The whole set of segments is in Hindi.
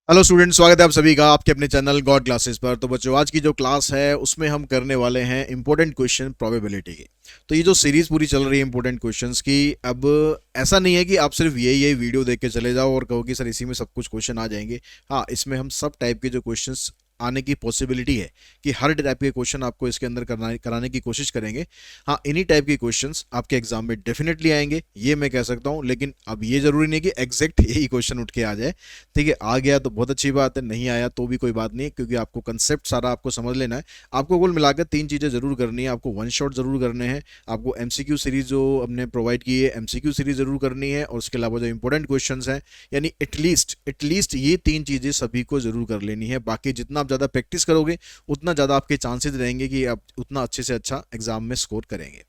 हेलो स्टूडेंट, स्वागत है आप सभी का आपके अपने चैनल गॉड क्लासेस पर। तो बच्चों, आज की जो क्लास है उसमें हम करने वाले हैं इंपॉर्टेंट क्वेश्चन प्रोबेबिलिटी की। तो ये जो सीरीज पूरी चल रही है इंपॉर्टेंट क्वेश्चंस की, अब ऐसा नहीं है कि आप सिर्फ यही वीडियो देख के चले जाओ और कहो कि सर इसी में सब कुछ क्वेश्चन आ जाएंगे। हाँ, इसमें हम सब टाइप के जो क्वेश्चंस आने की पॉसिबिलिटी है कि हर टाइप के क्वेश्चन आपको इसके अंदर कराने की कोशिश करेंगे। हाँ, इन्हीं टाइप के क्वेश्चंस आपके एग्जाम में डेफिनेटली आएंगे, ये मैं कह सकता हूँ। लेकिन अब ये जरूरी नहीं कि एग्जैक्ट यही क्वेश्चन उठ के आ जाए। ठीक है, आ गया तो बहुत अच्छी बात है, नहीं आया तो भी कोई बात नहीं, क्योंकि आपको कंसेप्ट सारा आपको समझ लेना है। आपको कुल मिलाकर तीन चीज़ें जरूर करनी है। आपको वन शॉट जरूर करने हैं, आपको एमसीक्यू सीरीज जो हमने प्रोवाइड की है एमसीक्यू सीरीज जरूर करनी है, और उसके अलावा जो इंपॉर्टेंट क्वेश्चन हैं, यानी एटलीस्ट ये तीन चीज़ें सभी को जरूर कर लेनी है। बाकी जितना आप ज़्यादा प्रैक्टिस करोगे उतना ज़्यादा आपके चांसेस रहेंगे कि आप उतना अच्छे से अच्छा एग्जाम में स्कोर करेंगे।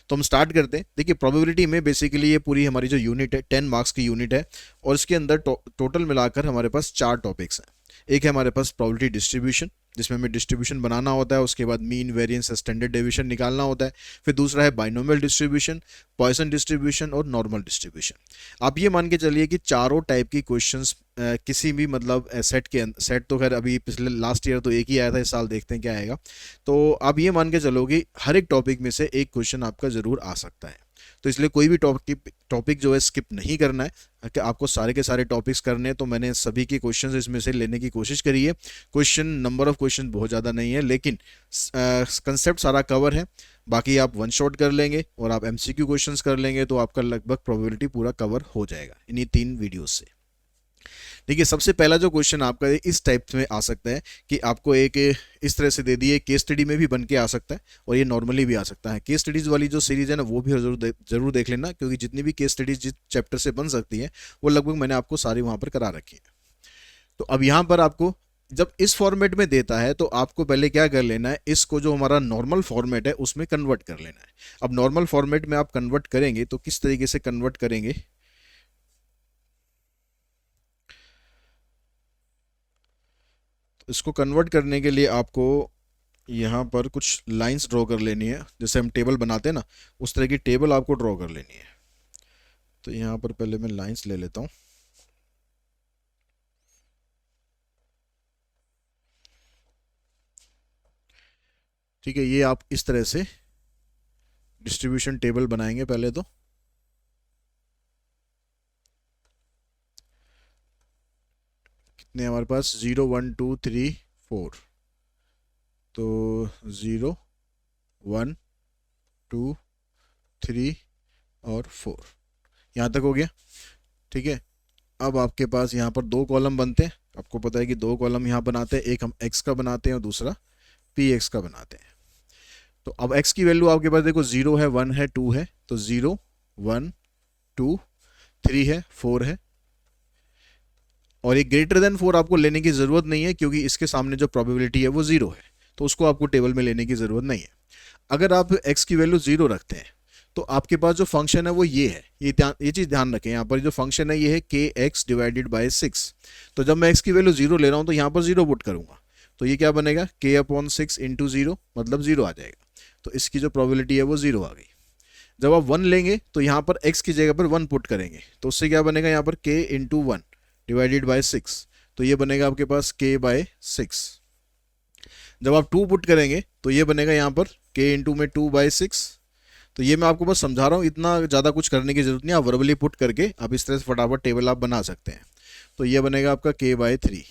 तो हम स्टार्ट करते हैं। देखिए, प्रोबेबिलिटी में बेसिकली ये पूरी हमारी जो यूनिट है 10 मार्क्स की यूनिट है, और इसके अंदर टोटल मिलाकर हमारे पास चार टॉपिक्स हैं। एक है हमारे पास प्रोबेबिलिटी डिस्ट्रीब्यूशन, जिसमें हमें डिस्ट्रीब्यूशन बनाना होता है, उसके बाद मीन वेरिएंस स्टैंडर्ड डेविएशन निकालना होता है। फिर दूसरा है बाइनोमियल डिस्ट्रीब्यूशन, पॉइसन डिस्ट्रीब्यूशन और नॉर्मल डिस्ट्रीब्यूशन। आप ये मान के चलिए कि चारों टाइप की क्वेश्चंस किसी भी मतलब सेट तो खैर अभी पिछले लास्ट ईयर तो एक ही आया था, इस साल देखते हैं क्या आएगा। तो आप ये मान के चलो कि हर एक टॉपिक में से एक क्वेश्चन आपका ज़रूर आ सकता है। तो इसलिए कोई भी टॉपिक जो है स्किप नहीं करना है कि आपको सारे के सारे टॉपिक्स करने हैं। तो मैंने सभी के क्वेश्चंस इसमें से लेने की कोशिश करी है। नंबर ऑफ क्वेश्चन बहुत ज़्यादा नहीं है, लेकिन कंसेप्ट सारा कवर है। बाकी आप वन शॉट कर लेंगे और आप एमसीक्यू क्वेश्चंस कर लेंगे तो आपका लगभग प्रोबेबिलिटी पूरा कवर हो जाएगा इन्हीं तीन वीडियोस से। देखिए, सबसे पहला जो क्वेश्चन आपका इस टाइप में आ सकता है कि आपको एक इस तरह से दे दिए, केस स्टडी में भी बन के आ सकता है और ये नॉर्मली भी आ सकता है। केस स्टडीज़ वाली जो सीरीज़ है ना, वो भी जरूर देख लेना, क्योंकि जितनी भी केस स्टडीज़ जिस चैप्टर से बन सकती है वो लगभग मैंने आपको सारी वहाँ पर करा रखी है। तो अब यहाँ पर आपको जब इस फॉर्मेट में देता है तो आपको पहले क्या कर लेना है, इसको जो हमारा नॉर्मल फॉर्मेट है उसमें कन्वर्ट कर लेना है। अब नॉर्मल फॉर्मेट में आप कन्वर्ट करेंगे तो किस तरीके से कन्वर्ट करेंगे, तो इसको कन्वर्ट करने के लिए आपको यहाँ पर कुछ लाइंस ड्रॉ कर लेनी है। जैसे हम टेबल बनाते हैं ना, उस तरह की टेबल आपको ड्रॉ कर लेनी है। तो यहाँ पर पहले मैं लाइंस ले लेता हूँ। ठीक है, ये आप इस तरह से डिस्ट्रीब्यूशन टेबल बनाएंगे पहले तो। कितने हमारे पास, 0 1 2 3 4। तो 0 1 2 3 और 4, यहाँ तक हो गया। ठीक है, अब आपके पास यहाँ पर दो कॉलम बनते हैं। आपको पता है कि दो कॉलम यहाँ बनाते हैं, एक हम एक्स का बनाते हैं और दूसरा पी एक्स का बनाते हैं। तो अब x की वैल्यू आपके पास देखो, 0 है 1 है 2 है, तो 0 1 2 3 है 4 है। और ये ग्रेटर देन 4 आपको लेने की ज़रूरत नहीं है, क्योंकि इसके सामने जो प्रोबेबिलिटी है वो 0 है, तो उसको आपको टेबल में लेने की ज़रूरत नहीं है। अगर आप x की वैल्यू 0 रखते हैं तो आपके पास जो फंक्शन है वो ये है। ये चीज़ ध्यान रखें, यहाँ पर जो फंक्शन है ये है kx/6। तो जब मैं x की वैल्यू 0 ले रहा हूँ तो यहाँ पर 0 पुट करूँगा, तो ये क्या बनेगा, k/6 इंटू 0, मतलब 0 आ जाएगा। तो इसकी जो प्रोबेबिलिटी है वो 0 आ गई। जब आप 1 लेंगे तो यहाँ पर x की जगह पर 1 पुट करेंगे, तो उससे क्या बनेगा, यहाँ पर k/1/6। तो ये बनेगा आपके पास k/6। जब आप 2 पुट करेंगे तो ये बनेगा यहाँ पर k/2/6। तो ये मैं आपको बस समझा रहा हूँ, इतना ज़्यादा कुछ करने की जरूरत नहीं। आप वर्बली पुट करके आप इस तरह से फटाफट टेबल आप बना सकते हैं। तो ये बनेगा आपका k/3।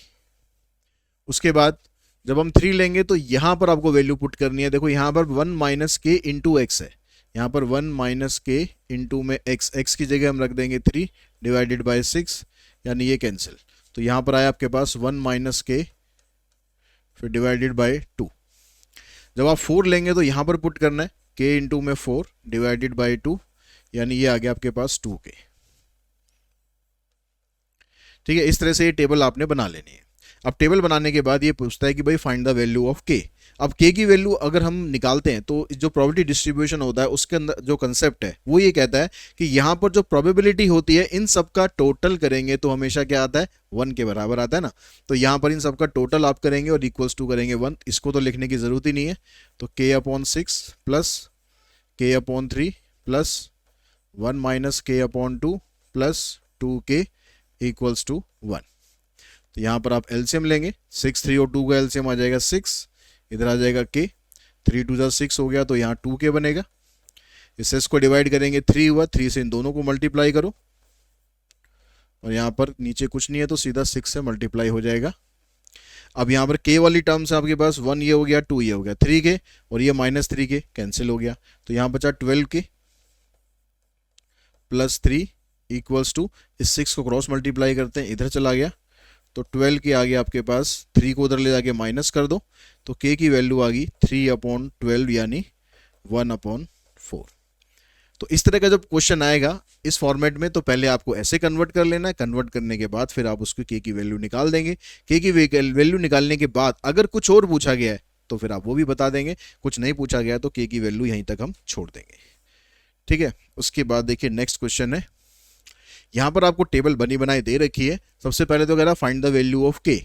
उसके बाद जब हम 3 लेंगे तो यहाँ पर आपको वैल्यू पुट करनी है। देखो यहाँ पर 1 - k × x है, यहाँ पर 1 - k में x की जगह हम रख देंगे 3/6, यानी ये कैंसिल। तो यहाँ पर आया आपके पास 1 - k फिर /2। जब आप 4 लेंगे तो यहाँ पर पुट करना है k/4/2, यानी ये आ गया आपके पास 2k। ठीक है, इस तरह से ये टेबल आपने बना लेनी है। अब टेबल बनाने के बाद ये पूछता है कि भाई फाइंड द वैल्यू ऑफ के। अब के की वैल्यू अगर हम निकालते हैं तो जो प्रोबेबिलिटी डिस्ट्रीब्यूशन होता है उसके अंदर जो कंसेप्ट है वो ये कहता है कि यहाँ पर जो प्रोबेबिलिटी होती है इन सब का टोटल करेंगे तो हमेशा क्या आता है, 1 के बराबर आता है ना। तो यहाँ पर इन सब का टोटल आप करेंगे और इक्वल्स टू करेंगे 1। इसको तो लिखने की जरूरत ही नहीं है। तो k/6 plus k/3 plus 1 - k/2 plus 2k equals to 1। तो यहाँ पर आप एलसीएम लेंगे, 6 3 और 2 का एलसीएम आ जाएगा 6, इधर आ जाएगा के, 3 2 6 हो गया, तो यहाँ 2k बनेगा। इस 6 को डिवाइड करेंगे 3 हुआ, 3 से इन दोनों को मल्टीप्लाई करो और यहाँ पर नीचे कुछ नहीं है तो सीधा 6 से मल्टीप्लाई हो जाएगा। अब यहाँ पर k वाली टर्म से आपके पास 1 ये हो गया, 2 ये हो गया, 3k और ये -3k कैंसिल हो गया, तो यहाँ बचा 12k प्लस 3 इक्वल्स टू, इस 6 को क्रॉस मल्टीप्लाई करते हैं, इधर चला गया तो 12k आ गया आपके पास, 3 को उधर ले जाके माइनस कर दो तो k की वैल्यू आ गई 3/12 यानी 1/4। तो इस तरह का जब क्वेश्चन आएगा इस फॉर्मेट में तो पहले आपको ऐसे कन्वर्ट कर लेना है, कन्वर्ट करने के बाद फिर आप उसकी के की वैल्यू निकाल देंगे। के की वैल्यू निकालने के बाद अगर कुछ और पूछा गया है तो फिर आप वो भी बता देंगे, कुछ नहीं पूछा गया तो के की वैल्यू यहीं तक हम छोड़ देंगे। ठीक है, उसके बाद देखिए नेक्स्ट क्वेश्चन है, यहाँ पर आपको टेबल बनी बनाई दे रखी है। सबसे पहले तो कह रहा फाइंड द वैल्यू ऑफ के,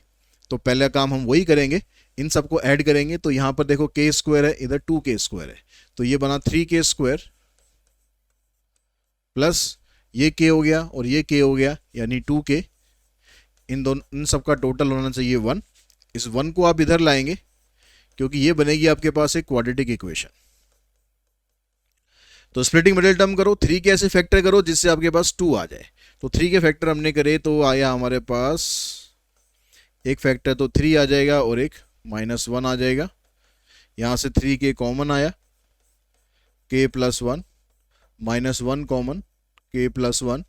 तो पहला काम हम वही करेंगे, इन सबको ऐड करेंगे। तो यहाँ पर देखो के स्क्वायर है, इधर 2k² है, तो ये बना 3k² प्लस ये k हो गया और ये k हो गया यानी 2k, इन सबका टोटल होना चाहिए 1। इस 1 को आप इधर लाएंगे क्योंकि ये बनेगी आपके पास एक क्वाड्रेटिक इक्वेशन। तो स्प्लिटिंग मिडिल टर्म करो, 3 के ऐसे फैक्टर करो जिससे आपके पास 2 आ जाए। तो 3 के फैक्टर हमने करे तो आया हमारे पास एक फैक्टर तो 3 आ जाएगा और एक -1 आ जाएगा। यहाँ से 3k कॉमन आया, k + 1 -1 कॉमन, k + 1,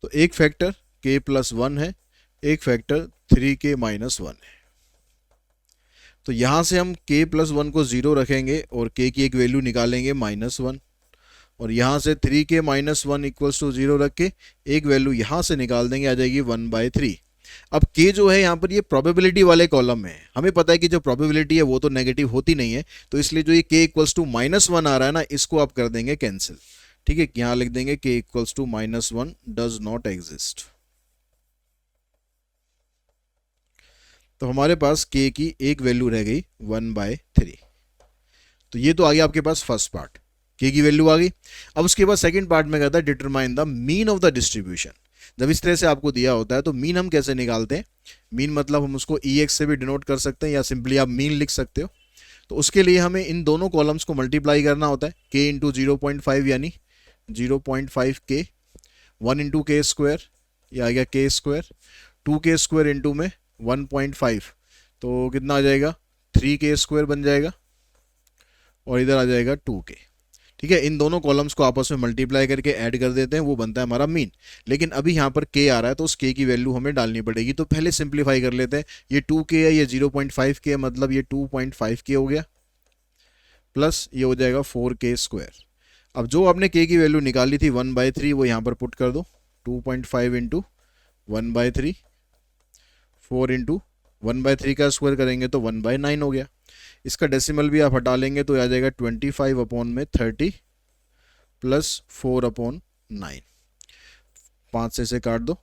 तो एक फैक्टर k + 1 है, एक फैक्टर 3k - 1 है। तो यहाँ से हम k + 1 को 0 रखेंगे और k की एक वैल्यू निकालेंगे -1, और यहाँ से 3k - 1 इक्वल्स टू 0 रख के एक वैल्यू यहाँ से निकाल देंगे, आ जाएगी 1/3। अब k जो है यहाँ पर ये प्रोबेबिलिटी वाले कॉलम में है, हमें पता है कि जो प्रोबेबिलिटी है वो तो नेगेटिव होती नहीं है, तो इसलिए जो ये k इक्वल्स टू -1 आ रहा है ना, इसको आप कर देंगे कैंसिल। ठीक है, यहाँ लिख देंगे k equals to -1 does not exist. तो हमारे पास k की एक वैल्यू रह गई 1/3। तो ये तो आ गया आपके पास फर्स्ट पार्ट, k की वैल्यू आ गई। अब उसके बाद सेकंड पार्ट में कहता है determine the mean of the distribution. जब इस तरह से आपको दिया होता है तो मीन हम कैसे निकालते हैं, मीन मतलब हम उसको ex से भी डिनोट कर सकते हैं या सिंपली आप मीन लिख सकते हो। तो उसके लिए हमें इन दोनों कॉलम्स को मल्टीप्लाई करना होता है, k इंटू 0.5 यानी 0.5k, 1 इंटू k², ये आ गया k², 2k² इंटू में 1.5 तो कितना आ जाएगा 3k² बन जाएगा और इधर आ जाएगा 2k। ठीक है, इन दोनों कॉलम्स को आपस में मल्टीप्लाई करके ऐड कर देते हैं, वो बनता है हमारा मीन। लेकिन अभी यहाँ पर k आ रहा है तो उस k की वैल्यू हमें डालनी पड़ेगी, तो पहले सिंप्लीफाई कर लेते हैं। ये 2k है, ये 0.5k है, मतलब ये 2.5k हो गया, प्लस ये हो जाएगा 4k²। अब जो आपने k की वैल्यू निकाली थी 1/3 वो यहाँ पर पुट कर दो, 2.5 इंटू 1/3, 4 इंटू 1/3 का स्क्वायर करेंगे तो 1/9 हो गया। इसका डेसिमल भी आप हटा लेंगे तो आ जाएगा 25/30 प्लस 4/9, 5 से इसे काट दो,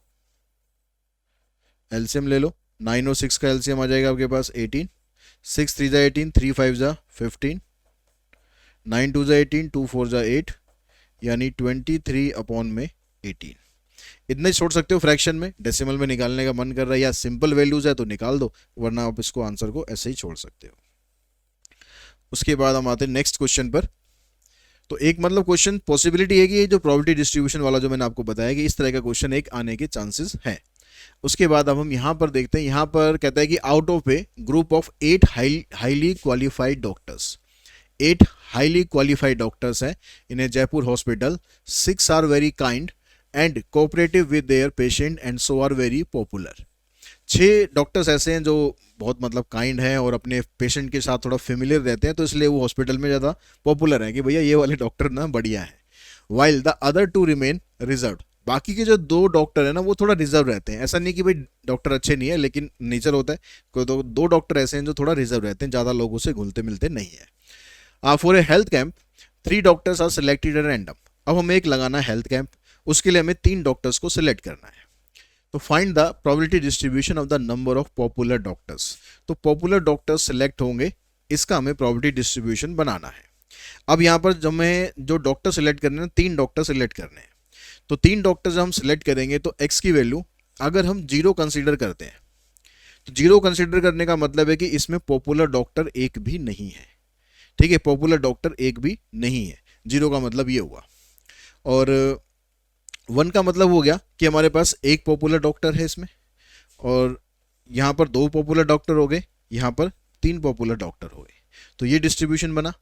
एलसीएम ले लो, 9 और 6 का एलसीएम आ जाएगा आपके पास 18, 6 3 = 18, 3 5 = 15, 9 2 = 18, 2 4 = 8 यानी 23/18। इतना ही छोड़ सकते हो फ्रैक्शन में, डेसिमल में निकालने का मन कर रहा है या सिंपल वैल्यूज है तो निकाल दो, वरना आप इसको आंसर को ऐसे ही छोड़ सकते हो। उसके बाद हम आते हैं नेक्स्ट क्वेश्चन पर। तो एक मतलब क्वेश्चन पॉसिबिलिटी है कि ये जो प्रोबेबिलिटी डिस्ट्रीब्यूशन वाला जो मैंने आपको बताया कि इस तरह का क्वेश्चन एक आने के चांसेस हैं। उसके बाद अब हम यहाँ पर देखते हैं, यहाँ पर कहता है कि out of a group of 8 highly qualified doctors, 8 highly qualified doctors हैं in a Jaipur hospital, 6 are very kind and cooperative with their patient and so are very popular. 6 doctors ऐसे हैं जो बहुत मतलब काइंड हैं और अपने पेशेंट के साथ थोड़ा फेमिलियर रहते हैं, तो इसलिए वो हॉस्पिटल में ज़्यादा पॉपुलर हैं कि भैया ये वाले डॉक्टर ना बढ़िया है। While the other 2 remain reserve, बाकी के जो 2 डॉक्टर हैं ना वो थोड़ा रिजर्व रहते हैं। ऐसा नहीं कि भाई डॉक्टर अच्छे नहीं है, लेकिन नेचर होता है कोई तो 2 डॉक्टर ऐसे हैं जो थोड़ा रिजर्व रहते हैं, ज़्यादा लोगों से घुलते मिलते नहीं है। For a health camp 3 doctors are selected at random. अब हमें एक लगाना है हेल्थ कैंप, उसके लिए हमें 3 डॉक्टर्स को सिलेक्ट करना है। तो find the probability distribution of the number of popular doctors. तो पॉपुलर डॉक्टर्स सिलेक्ट होंगे, इसका हमें प्रोबेबिलिटी डिस्ट्रीब्यूशन बनाना है। अब यहाँ पर जब हमें जो डॉक्टर सिलेक्ट करने हैं, 3 डॉक्टर सिलेक्ट करने हैं, तो 3 डॉक्टर जब हम सिलेक्ट करेंगे तो एक्स की वैल्यू अगर हम जीरो कंसीडर करते हैं तो जीरो कंसीडर करने का मतलब है कि इसमें पॉपुलर डॉक्टर एक भी नहीं है। ठीक है, पॉपुलर डॉक्टर एक भी नहीं है, जीरो का मतलब ये हुआ। और वन का मतलब हो गया कि हमारे पास एक पॉपुलर डॉक्टर है इसमें, और यहाँ पर दो पॉपुलर डॉक्टर हो गए, यहाँ पर तीन पॉपुलर डॉक्टर हो गए। तो ये डिस्ट्रीब्यूशन बना।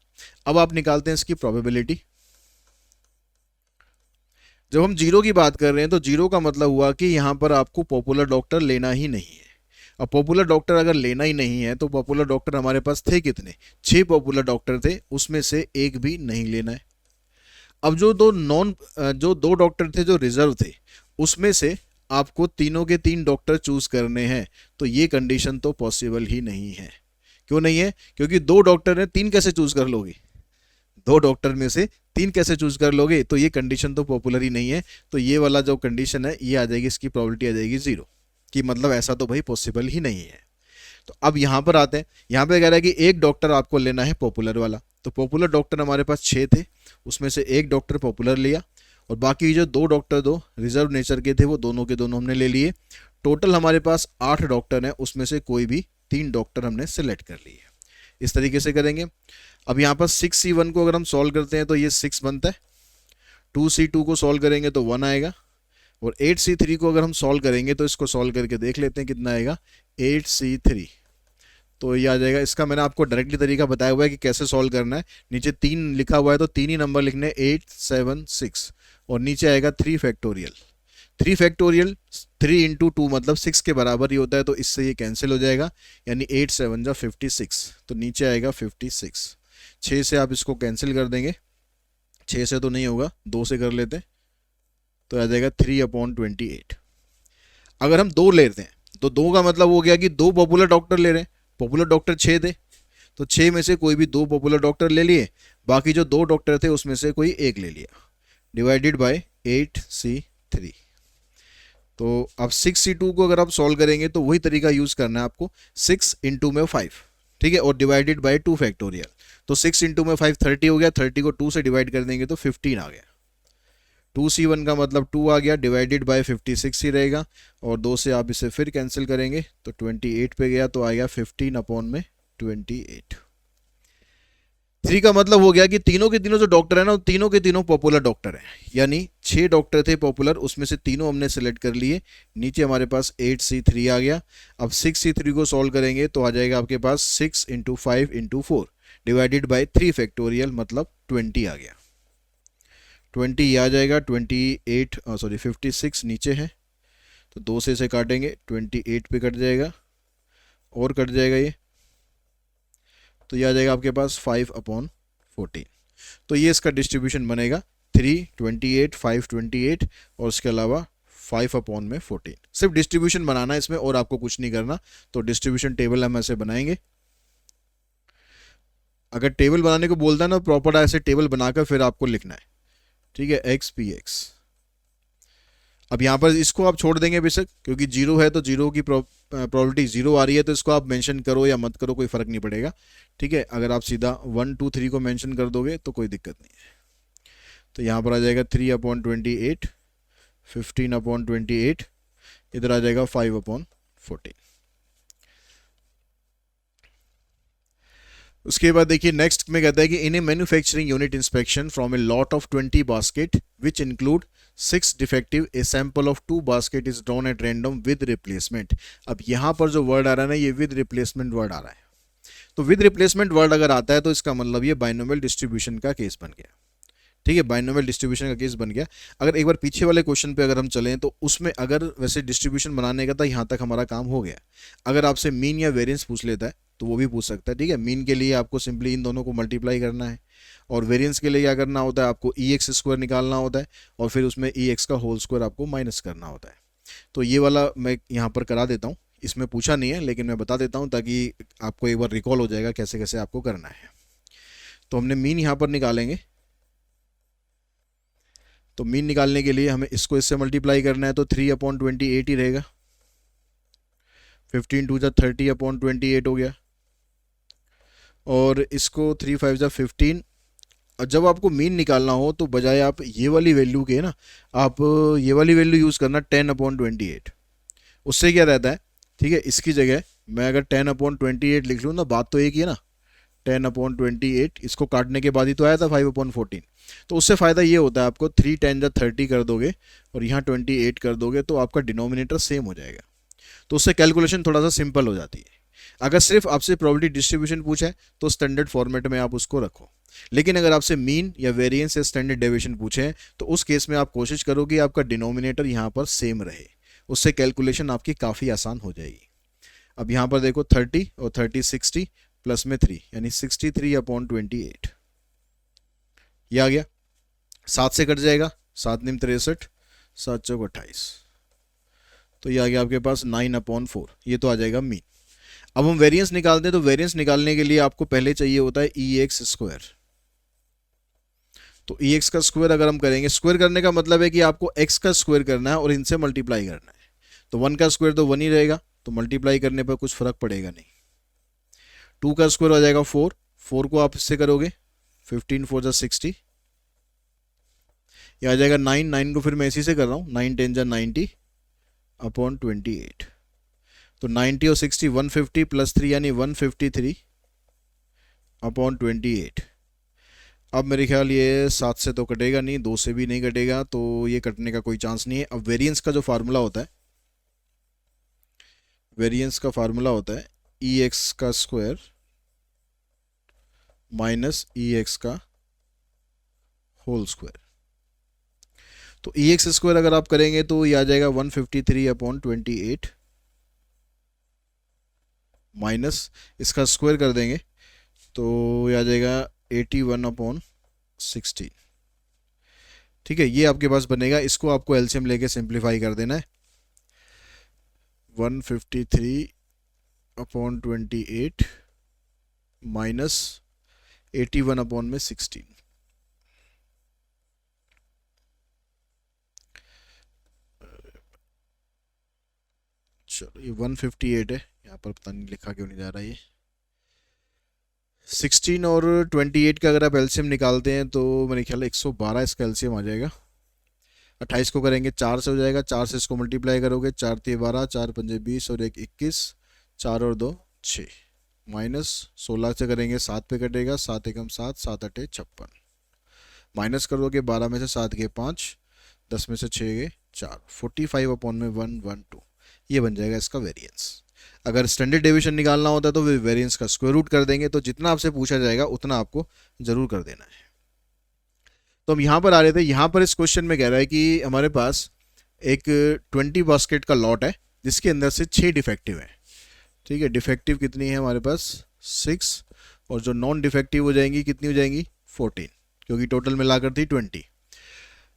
अब आप निकालते हैं इसकी प्रोबेबिलिटी। जब हम जीरो की बात कर रहे हैं तो जीरो का मतलब हुआ कि यहाँ पर आपको पॉपुलर डॉक्टर लेना ही नहीं है। अब पॉपुलर डॉक्टर अगर लेना ही नहीं है तो पॉपुलर डॉक्टर हमारे पास थे कितने, 6 पॉपुलर डॉक्टर थे, उसमें से एक भी नहीं लेना है। अब जो दो डॉक्टर थे जो रिजर्व थे, उसमें से आपको तीनों के तीन डॉक्टर चूज करने हैं, तो ये कंडीशन तो पॉसिबल ही नहीं है। क्यों नहीं है? क्योंकि दो डॉक्टर हैं, तीन कैसे चूज कर लोगे? दो डॉक्टर में से तीन कैसे चूज कर लोगे? तो ये कंडीशन तो पॉपुलर ही नहीं है। तो ये वाला जो कंडीशन है ये आ जाएगी, इसकी प्रोबेबिलिटी आ जाएगी जीरो, कि मतलब ऐसा तो भाई पॉसिबल ही नहीं है। तो अब यहाँ पर आते हैं, यहाँ पे कह रहा है कि एक डॉक्टर आपको लेना है पॉपुलर वाला। तो पॉपुलर डॉक्टर हमारे पास 6 थे, उसमें से एक डॉक्टर पॉपुलर लिया, और बाकी जो दो डॉक्टर दो रिजर्व नेचर के थे वो दोनों के दोनों हमने ले लिए। टोटल हमारे पास 8 डॉक्टर हैं, उसमें से कोई भी 3 डॉक्टर हमने सेलेक्ट कर लिए। इस तरीके से करेंगे। अब यहाँ पर 6C1 को अगर हम सॉल्व करते हैं तो ये 6 बनता है, 2C2 को सॉल्व करेंगे तो 1 आएगा, और 8C3 को अगर हम सॉल्व करेंगे तो इसको सॉल्व करके देख लेते हैं कितना आएगा, 8C3। तो ये आ जाएगा। इसका मैंने आपको डायरेक्टली तरीका बताया हुआ है कि कैसे सॉल्व करना है। नीचे 3 लिखा हुआ है तो 3 ही नंबर लिखने, 8 7 6, और नीचे आएगा 3 फैक्टोरियल। 3 फैक्टोरियल 3 इंटू 2 मतलब 6 के बराबर ही होता है, तो इससे ये कैंसिल हो जाएगा, यानी 8 7 जा 56, तो नीचे आएगा 56। 6 से आप इसको कैंसिल कर देंगे, 6 से तो नहीं होगा, 2 से कर लेते हैं, तो आ जाएगा 3/28। अगर हम 2 लेते हैं तो 2 का मतलब हो गया कि 2 पॉपुलर डॉक्टर ले रहे हैं, पॉपुलर डॉक्टर 6 थे, तो 6 में से कोई भी 2 पॉपुलर डॉक्टर ले लिए, बाकी जो 2 डॉक्टर थे उसमें से कोई एक ले लिया, डिवाइडेड बाय 8C3। तो अब 6C2 को अगर आप सॉल्व करेंगे तो वही तरीका यूज करना है आपको, 6 इंटू में 5, ठीक है, और डिवाइडेड बाय 2 फैक्टोरियल। तो 6 इंटू में 5 30 हो गया, 30 को 2 से डिवाइड कर देंगे तो 15 आ गया। 2C1 का मतलब 2 आ गया, डिवाइडेड बाय 56 ही रहेगा, और 2 से आप इसे फिर कैंसिल करेंगे तो 28 पे गया, तो आएगा 15/28। 3 का मतलब हो गया कि तीनों के तीनों जो डॉक्टर है ना, तीनों के तीनों पॉपुलर डॉक्टर हैं, यानी 6 डॉक्टर थे पॉपुलर, उसमें से तीनों हमने सेलेक्ट कर लिए। नीचे हमारे पास 8C3 आ गया। अब 6C3 को सॉल्व करेंगे तो आ जाएगा आपके पास 6 into 5 into 4 divided by 3 factorial, मतलब 20 आ गया। 20 ये आ जाएगा, 56 नीचे है, तो 2 से इसे काटेंगे, 28 पे कट जाएगा, और कट जाएगा ये, तो ये आ जाएगा आपके पास 5/14। तो ये इसका डिस्ट्रीब्यूशन बनेगा 3 28 5 28, और उसके अलावा 5/14। सिर्फ डिस्ट्रीब्यूशन बनाना है इसमें, और आपको कुछ नहीं करना। तो डिस्ट्रीब्यूशन टेबल हम ऐसे बनाएंगे। अगर टेबल बनाने को बोलता है ना, प्रॉपर ऐसे टेबल बनाकर फिर आपको लिखना है, ठीक है, XPX। अब यहाँ पर इसको आप छोड़ देंगे बेशक, क्योंकि जीरो है तो जीरो की प्रोबेबिलिटी जीरो आ रही है, तो इसको आप मेंशन करो या मत करो कोई फर्क नहीं पड़ेगा, ठीक है। अगर आप सीधा 1 2 3 को मेंशन कर दोगे तो कोई दिक्कत नहीं है। तो यहाँ पर आ जाएगा 3/28, 15/28, इधर आ जाएगा 5/14। उसके बाद देखिए नेक्स्ट में कहता है कि in a manufacturing unit inspection from a lot of 20 basket which include 6 defective, a sample of 2 basket is drawn at random with replacement. अब यहाँ पर जो वर्ड आ रहा है ना, ये विद रिप्लेसमेंट वर्ड आ रहा है। तो विद रिप्लेसमेंट वर्ड अगर आता है तो इसका मतलब ये बाइनोमियल डिस्ट्रीब्यूशन का केस बन गया, ठीक है, बाइनोमियल डिस्ट्रीब्यूशन का केस बन गया। अगर एक बार पीछे वाले क्वेश्चन पे अगर हम चलें तो उसमें अगर वैसे डिस्ट्रीब्यूशन बनाने का था, यहाँ तक हमारा काम हो गया। अगर आपसे मीन या वेरिएंस पूछ लेता है तो वो भी पूछ सकता है, ठीक है। मीन के लिए आपको सिंपली इन दोनों को मल्टीप्लाई करना है, और वेरिएंस के लिए क्या करना होता है, आपको EX² निकालना होता है, और फिर उसमें EX का होल स्क्वायर आपको माइनस करना होता है। तो ये वाला मैं यहाँ पर करा देता हूँ, इसमें पूछा नहीं है लेकिन मैं बता देता हूँ ताकि आपको एक बार रिकॉल हो जाएगा कैसे कैसे आपको करना है। तो हमने मीन यहाँ पर निकालेंगे, तो मीन निकालने के लिए हमें इसको इससे मल्टीप्लाई करना है, तो 3/28 ही रहेगा। 15 2 जा 30/28 हो गया, और इसको 3 5 जा 15। और जब आपको मीन निकालना हो तो बजाय आप ये वाली वैल्यू के ना, आप ये वाली वैल्यू यूज़ करना 10/28, उससे क्या रहता है, ठीक है, इसकी जगह मैं अगर 10/28 लिख लूँ ना, बात तो एक ही है ना, 10/28, इसको काटने के बाद ही तो आया था 5/14। तो उससे फ़ायदा ये होता है आपको, 3×10⁻30 कर दोगे और यहाँ 28 कर दोगे तो आपका डिनोमिनेटर सेम हो जाएगा। तो उससे कैलकुलेशन थोड़ा सा सिंपल हो जाती है। अगर सिर्फ आपसे प्रोबेबिलिटी डिस्ट्रीब्यूशन पूछा है तो स्टैंडर्ड फॉर्मेट में आप उसको रखो, लेकिन अगर आपसे मीन या वेरिएंस या स्टैंडर्ड डेविएशन पूछे हैं तो उस केस में आप कोशिश करो कि आपका डिनोमिनेटर यहाँ पर सेम रहे, उससे कैलकुलेशन आपकी काफ़ी आसान हो जाएगी। अब यहाँ पर देखो 30 और 30 60 प्लस में 3 यानी 63/28, ये आ गया। 7 से कट जाएगा, 7×9 = 63, 7×4 = 28, तो ये आ गया आपके पास 9/4, ये तो आ जाएगा मीन। अब हम वेरिएंस निकालते हैं, तो वेरिएंस निकालने के लिए आपको पहले चाहिए होता है EX²। तो EX का स्क्वायर अगर हम करेंगे, स्क्वायर करने का मतलब है कि आपको x का स्क्वायर करना है और इनसे मल्टीप्लाई करना है। तो 1 का स्क्वायर तो 1 ही रहेगा, तो मल्टीप्लाई करने पर कुछ फर्क पड़ेगा नहीं। 2 का स्क्वायर हो जाएगा 4, 4 को आप इससे करोगे 15×4 = 60, ये आ जाएगा 9, 9 को फिर मैं इसी से कर रहा हूँ, 9×10 = 90/28। तो 90 और 60 150 प्लस 3 यानी 153/28। अब मेरे ख्याल ये 7 से तो कटेगा नहीं, 2 से भी नहीं कटेगा, तो ये कटने का कोई चांस नहीं है। अब वेरिएंस का जो फार्मूला होता है, वेरिएंस का फार्मूला होता है EX का स्क्वायर माइनस EX का होल स्क्वायर। तो EX स्क्वायर अगर आप करेंगे तो ये आ जाएगा 153/28 माइनस इसका स्क्वायर कर देंगे तो ये आ जाएगा 81/16। ठीक है, ये आपके पास बनेगा, इसको आपको एलसीएम लेके सिंप्लीफाई कर देना है। 153/28 माइनस 81/16। चलो ये 158 है, यहाँ पर पता नहीं लिखा क्यों नहीं जा रहा। ये 16 और 28 का अगर आप एलसीएम निकालते हैं तो मेरे ख्याल 112 इसका एलसीएम आ जाएगा। 28 को करेंगे 4 से हो जाएगा, 4 से इसको मल्टीप्लाई करोगे, 4×3 = 12, 4×5 = 20 और 1 = 21, 4 और 2 = 6, माइनस 16 से करेंगे 7 पे कटेगा, 7×1 = 7, 7×8 = 56, माइनस करोगे 12 में से 7 गए 5, 10 में से 6 गए 4, 45/112, ये बन जाएगा इसका वेरिएंस। अगर स्टैंडर्ड डेविएशन निकालना होता है तो वेरिएंस का स्क्वायर रूट कर देंगे, तो जितना आपसे पूछा जाएगा उतना आपको जरूर कर देना है। तो हम यहाँ पर आ रहे थे, यहाँ पर इस क्वेश्चन में कह रहा है कि हमारे पास एक 20 बास्केट का लॉट है जिसके अंदर से 6 डिफेक्टिव है। ठीक है, डिफेक्टिव कितनी है हमारे पास 6, और जो नॉन डिफेक्टिव हो जाएंगी कितनी हो जाएंगी 14, क्योंकि टोटल मिलाकर थी 20।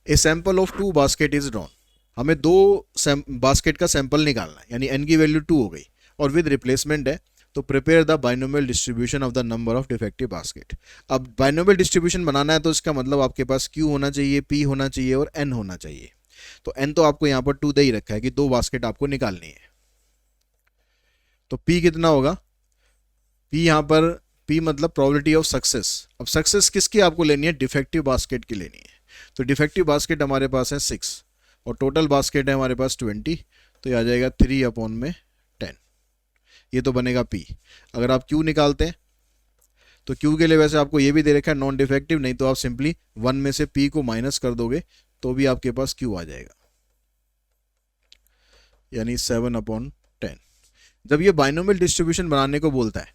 ए sample of 2 basket is drawn, हमें 2 बास्केट का सैंपल निकालना है, यानी n की वैल्यू 2 हो गई और विद रिप्लेसमेंट है। तो prepare the binomial distribution of the number of defective basket. अब बाइनोमियल डिस्ट्रीब्यूशन बनाना है तो इसका मतलब आपके पास Q होना चाहिए, P होना चाहिए और N होना चाहिए। तो N तो आपको यहाँ पर 2 दे ही रखा है कि 2 बास्केट आपको निकालनी है। तो P कितना होगा, P यहाँ पर P मतलब प्रोबेबिलिटी ऑफ सक्सेस। अब सक्सेस किसकी आपको लेनी है, डिफेक्टिव बास्केट की लेनी है। तो डिफेक्टिव बास्केट हमारे पास है 6 और टोटल बास्केट है हमारे पास 20, तो ये आ जाएगा 3/10, ये तो बनेगा P। अगर आप Q निकालते हैं तो Q के लिए वैसे आपको ये भी दे रखा है नॉन डिफेक्टिव, नहीं तो आप सिंपली 1 में से P को माइनस कर दोगे तो भी आपके पास Q आ जाएगा, यानी 7/10। जब ये बाइनोमियल डिस्ट्रीब्यूशन बनाने को बोलता है,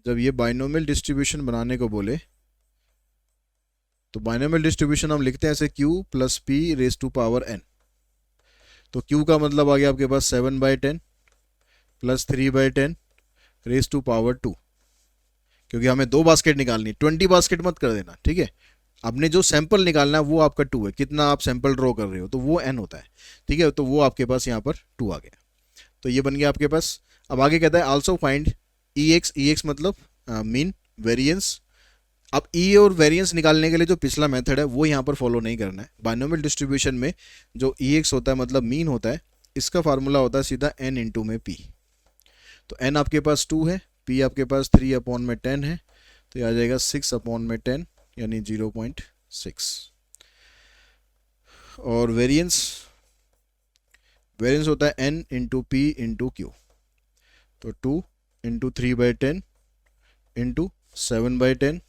जब ये बाइनोमियल डिस्ट्रीब्यूशन बनाने को बोले तो बाइनोमियल डिस्ट्रीब्यूशन हम लिखते हैं ऐसे Q + P⁻n। तो Q का मतलब आ गया आपके पास 7/10 + 3/10⁻², क्योंकि हमें 2 बास्केट निकालनी, 20 बास्केट मत कर देना। ठीक है, आपने जो सैंपल निकालना है वो आपका 2 है, कितना आप सैंपल ड्रॉ कर रहे हो तो वो n होता है। ठीक है, तो वो आपके पास यहाँ पर 2 आ गया, तो ये बन गया आपके पास। अब आगे कहता है आल्सो फाइंड EX मतलब मीन वेरिएंस। अब E और वेरिएंस निकालने के लिए जो पिछला मेथड है वो यहाँ पर फॉलो नहीं करना है। बाइनोमियल डिस्ट्रीब्यूशन में जो EX होता है मतलब मीन होता है, इसका फार्मूला होता है सीधा n इंटू में P। तो n आपके पास 2 है, P आपके पास 3/10 है, तो ये आ जाएगा 6/10 यानी 0.6। और वेरिएंस वेरिएंस होता है n into P into Q. तो 2 इंटू 3/10 इंटू 7/10,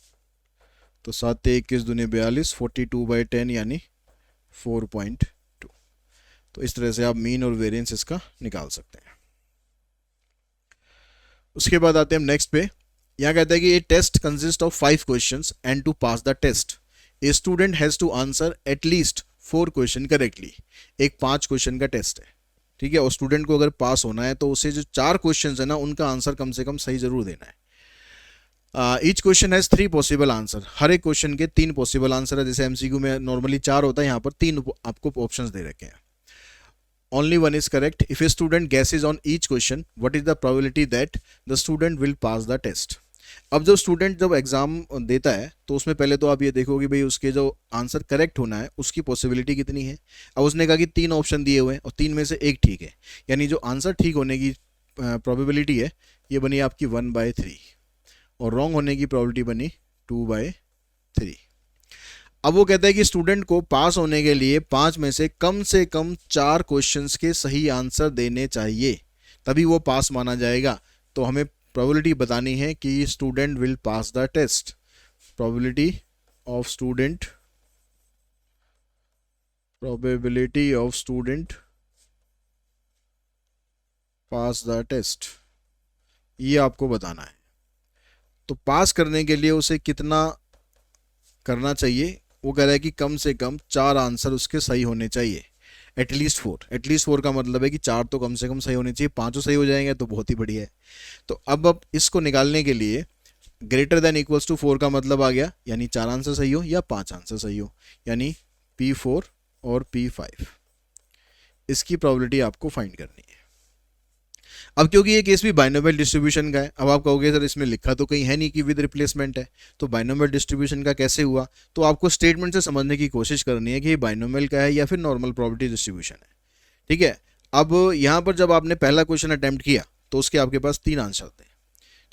तो 7×21 = 42, 42/10 यानी 4.2। तो इस तरह से आप मीन और वेरिएंस इसका निकाल सकते हैं। उसके बाद आते हैं नेक्स्ट पे। यहाँ कहता है कि a test consist of 5 questions and to pass the test a student has to answer at least 4 question correctly. एक 5 क्वेश्चन का टेस्ट है, ठीक है, और स्टूडेंट को अगर पास होना है तो उसे जो 4 क्वेश्चन है ना उनका आंसर कम से कम सही जरूर देना है। Each question has 3 possible answer, हर एक क्वेश्चन के 3 पॉसिबल आंसर है। जैसे एमसीक्यू में नॉर्मली 4 होता है, यहाँ पर 3 आपको ऑप्शंस दे रखे हैं। Only one is correct. If a student guesses on each question, what is the probability that the student will pass the test? अब जब स्टूडेंट जब एग्जाम देता है तो उसमें पहले तो आप ये देखोगे भाई उसके जो आंसर करेक्ट होना है उसकी पॉसिबिलिटी कितनी है। अब उसने कहा कि 3 ऑप्शन दिए हुए हैं और 3 में से एक ठीक है, यानी जो आंसर ठीक होने की प्रोबेबिलिटी है ये बनी आपकी 1/3 और रॉन्ग होने की प्रोबेबिलिटी बनी 2/3। अब वो कहता है कि स्टूडेंट को पास होने के लिए 5 में से कम 4 क्वेश्चंस के सही आंसर देने चाहिए, तभी वो पास माना जाएगा। तो हमें प्रोबेबिलिटी बतानी है कि student will pass the test. Probability of student pass the test, ये आपको बताना है। तो पास करने के लिए उसे कितना करना चाहिए, वो कह रहा है कि कम से कम 4 आंसर उसके सही होने चाहिए, एटलीस्ट 4। एटलीस्ट 4 का मतलब है कि 4 तो कम से कम सही होने चाहिए, 5 सही हो जाएंगे तो बहुत ही बढ़िया है। तो अब इसको निकालने के लिए ग्रेटर देन इक्वल्स टू 4 का मतलब आ गया, यानी 4 आंसर सही हो या 5 आंसर सही हो, यानी P4 और P5, इसकी प्रोबेबिलिटी आपको फाइंड करनी है। अब क्योंकि ये केस भी बाइनोमियल डिस्ट्रीब्यूशन का है, अब आप कहोगे सर इसमें लिखा तो कहीं है नहीं कि विद रिप्लेसमेंट है, तो बाइनोमियल डिस्ट्रीब्यूशन का कैसे हुआ। तो आपको स्टेटमेंट से समझने की कोशिश करनी है कि ये बाइनोमियल का है या फिर नॉर्मल प्रोबेबिलिटी डिस्ट्रीब्यूशन है, ठीक है। अब यहाँ पर जब आपने पहला क्वेश्चन अटेम्प्ट किया तो उसके आपके पास 3 आंसर थे,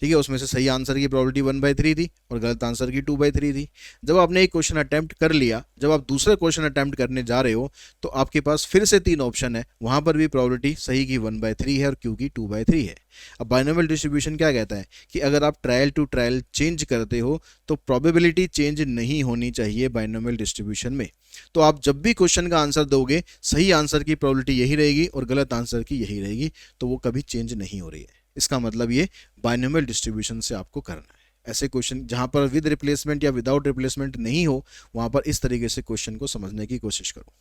ठीक है, उसमें से सही आंसर की प्रोबेबिलिटी 1/3 थी और गलत आंसर की 2/3 थी। जब आपने एक क्वेश्चन अटेम्प्ट कर लिया, जब आप दूसरा क्वेश्चन अटेम्प्ट करने जा रहे हो तो आपके पास फिर से 3 ऑप्शन है, वहां पर भी प्रोबेबिलिटी सही की 1/3 है और क्यू की 2/3 है। अब बाइनोमियल डिस्ट्रीब्यूशन क्या कहता है कि अगर आप ट्रायल टू ट्रायल चेंज करते हो तो प्रोबेबिलिटी चेंज नहीं होनी चाहिए बाइनोमियल डिस्ट्रीब्यूशन में। तो आप जब भी क्वेश्चन का आंसर दोगे सही आंसर की प्रोबेबिलिटी यही रहेगी और गलत आंसर की यही रहेगी, तो वो कभी चेंज नहीं हो रही है। इसका मतलब ये बाइनोमियल डिस्ट्रीब्यूशन से आपको करना है। ऐसे क्वेश्चन जहां पर विद रिप्लेसमेंट या विदाउट रिप्लेसमेंट नहीं हो वहां पर इस तरीके से क्वेश्चन को समझने की कोशिश करो।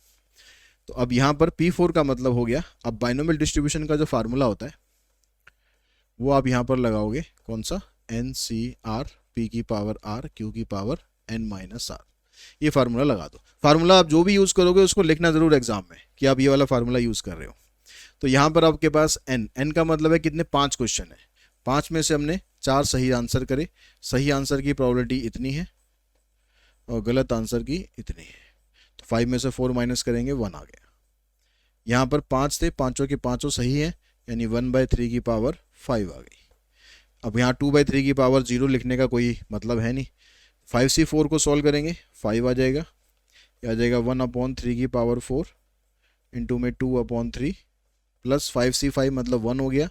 तो अब यहां पर P4 का मतलब हो गया। अब बाइनोमियल डिस्ट्रीब्यूशन का जो फार्मूला होता है वो आप यहां पर लगाओगे, कौन सा, NCR P की पावर R Q की पावर N-R, ये फार्मूला लगा दो। फार्मूला आप जो भी यूज करोगे उसको लिखना जरूर एग्जाम में कि आप ये वाला फार्मूला यूज कर रहे हो। तो यहाँ पर आपके पास n का मतलब है कितने, 5 क्वेश्चन है, 5 में से हमने 4 सही आंसर करे, सही आंसर की प्रोबेबिलिटी इतनी है और गलत आंसर की इतनी है। तो 5 में से 4 माइनस करेंगे 1 आ गया। यहाँ पर 5 थे, पाँचों के पाँचों सही है, यानी 1/3 की पावर 5 आ गई। अब यहाँ 2/3 की पावर 0 लिखने का कोई मतलब है नहीं। 5 से 4 को सॉल्व करेंगे 5 आ जाएगा, यह आ जाएगा 1/3 की पावर 4 इंटू में 2/3 प्लस 5C5 मतलब 1 हो गया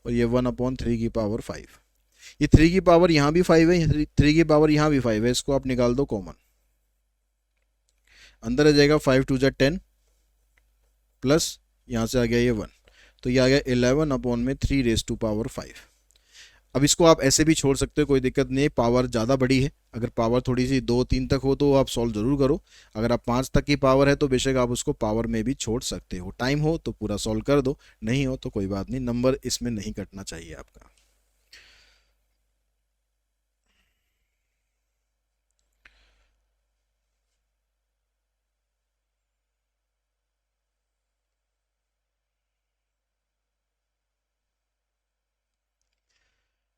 और ये 1/3 की पावर 5। ये 3 की पावर यहाँ भी 5 है, 3 की पावर यहाँ भी 5 है, इसको आप निकाल दो कॉमन, अंदर आ जाएगा 5 2 जा 10 प्लस यहाँ से आ गया ये 1, तो ये आ गया 11/3⁵। अब इसको आप ऐसे भी छोड़ सकते हो, कोई दिक्कत नहीं है, पावर ज़्यादा बड़ी है। अगर पावर थोड़ी सी 2 3 तक हो तो आप सॉल्व ज़रूर करो। अगर आप 5 तक की पावर है तो बेशक आप उसको पावर में भी छोड़ सकते हो। टाइम हो तो पूरा सॉल्व कर दो, नहीं हो तो कोई बात नहीं, नंबर इसमें नहीं कटना चाहिए आपका।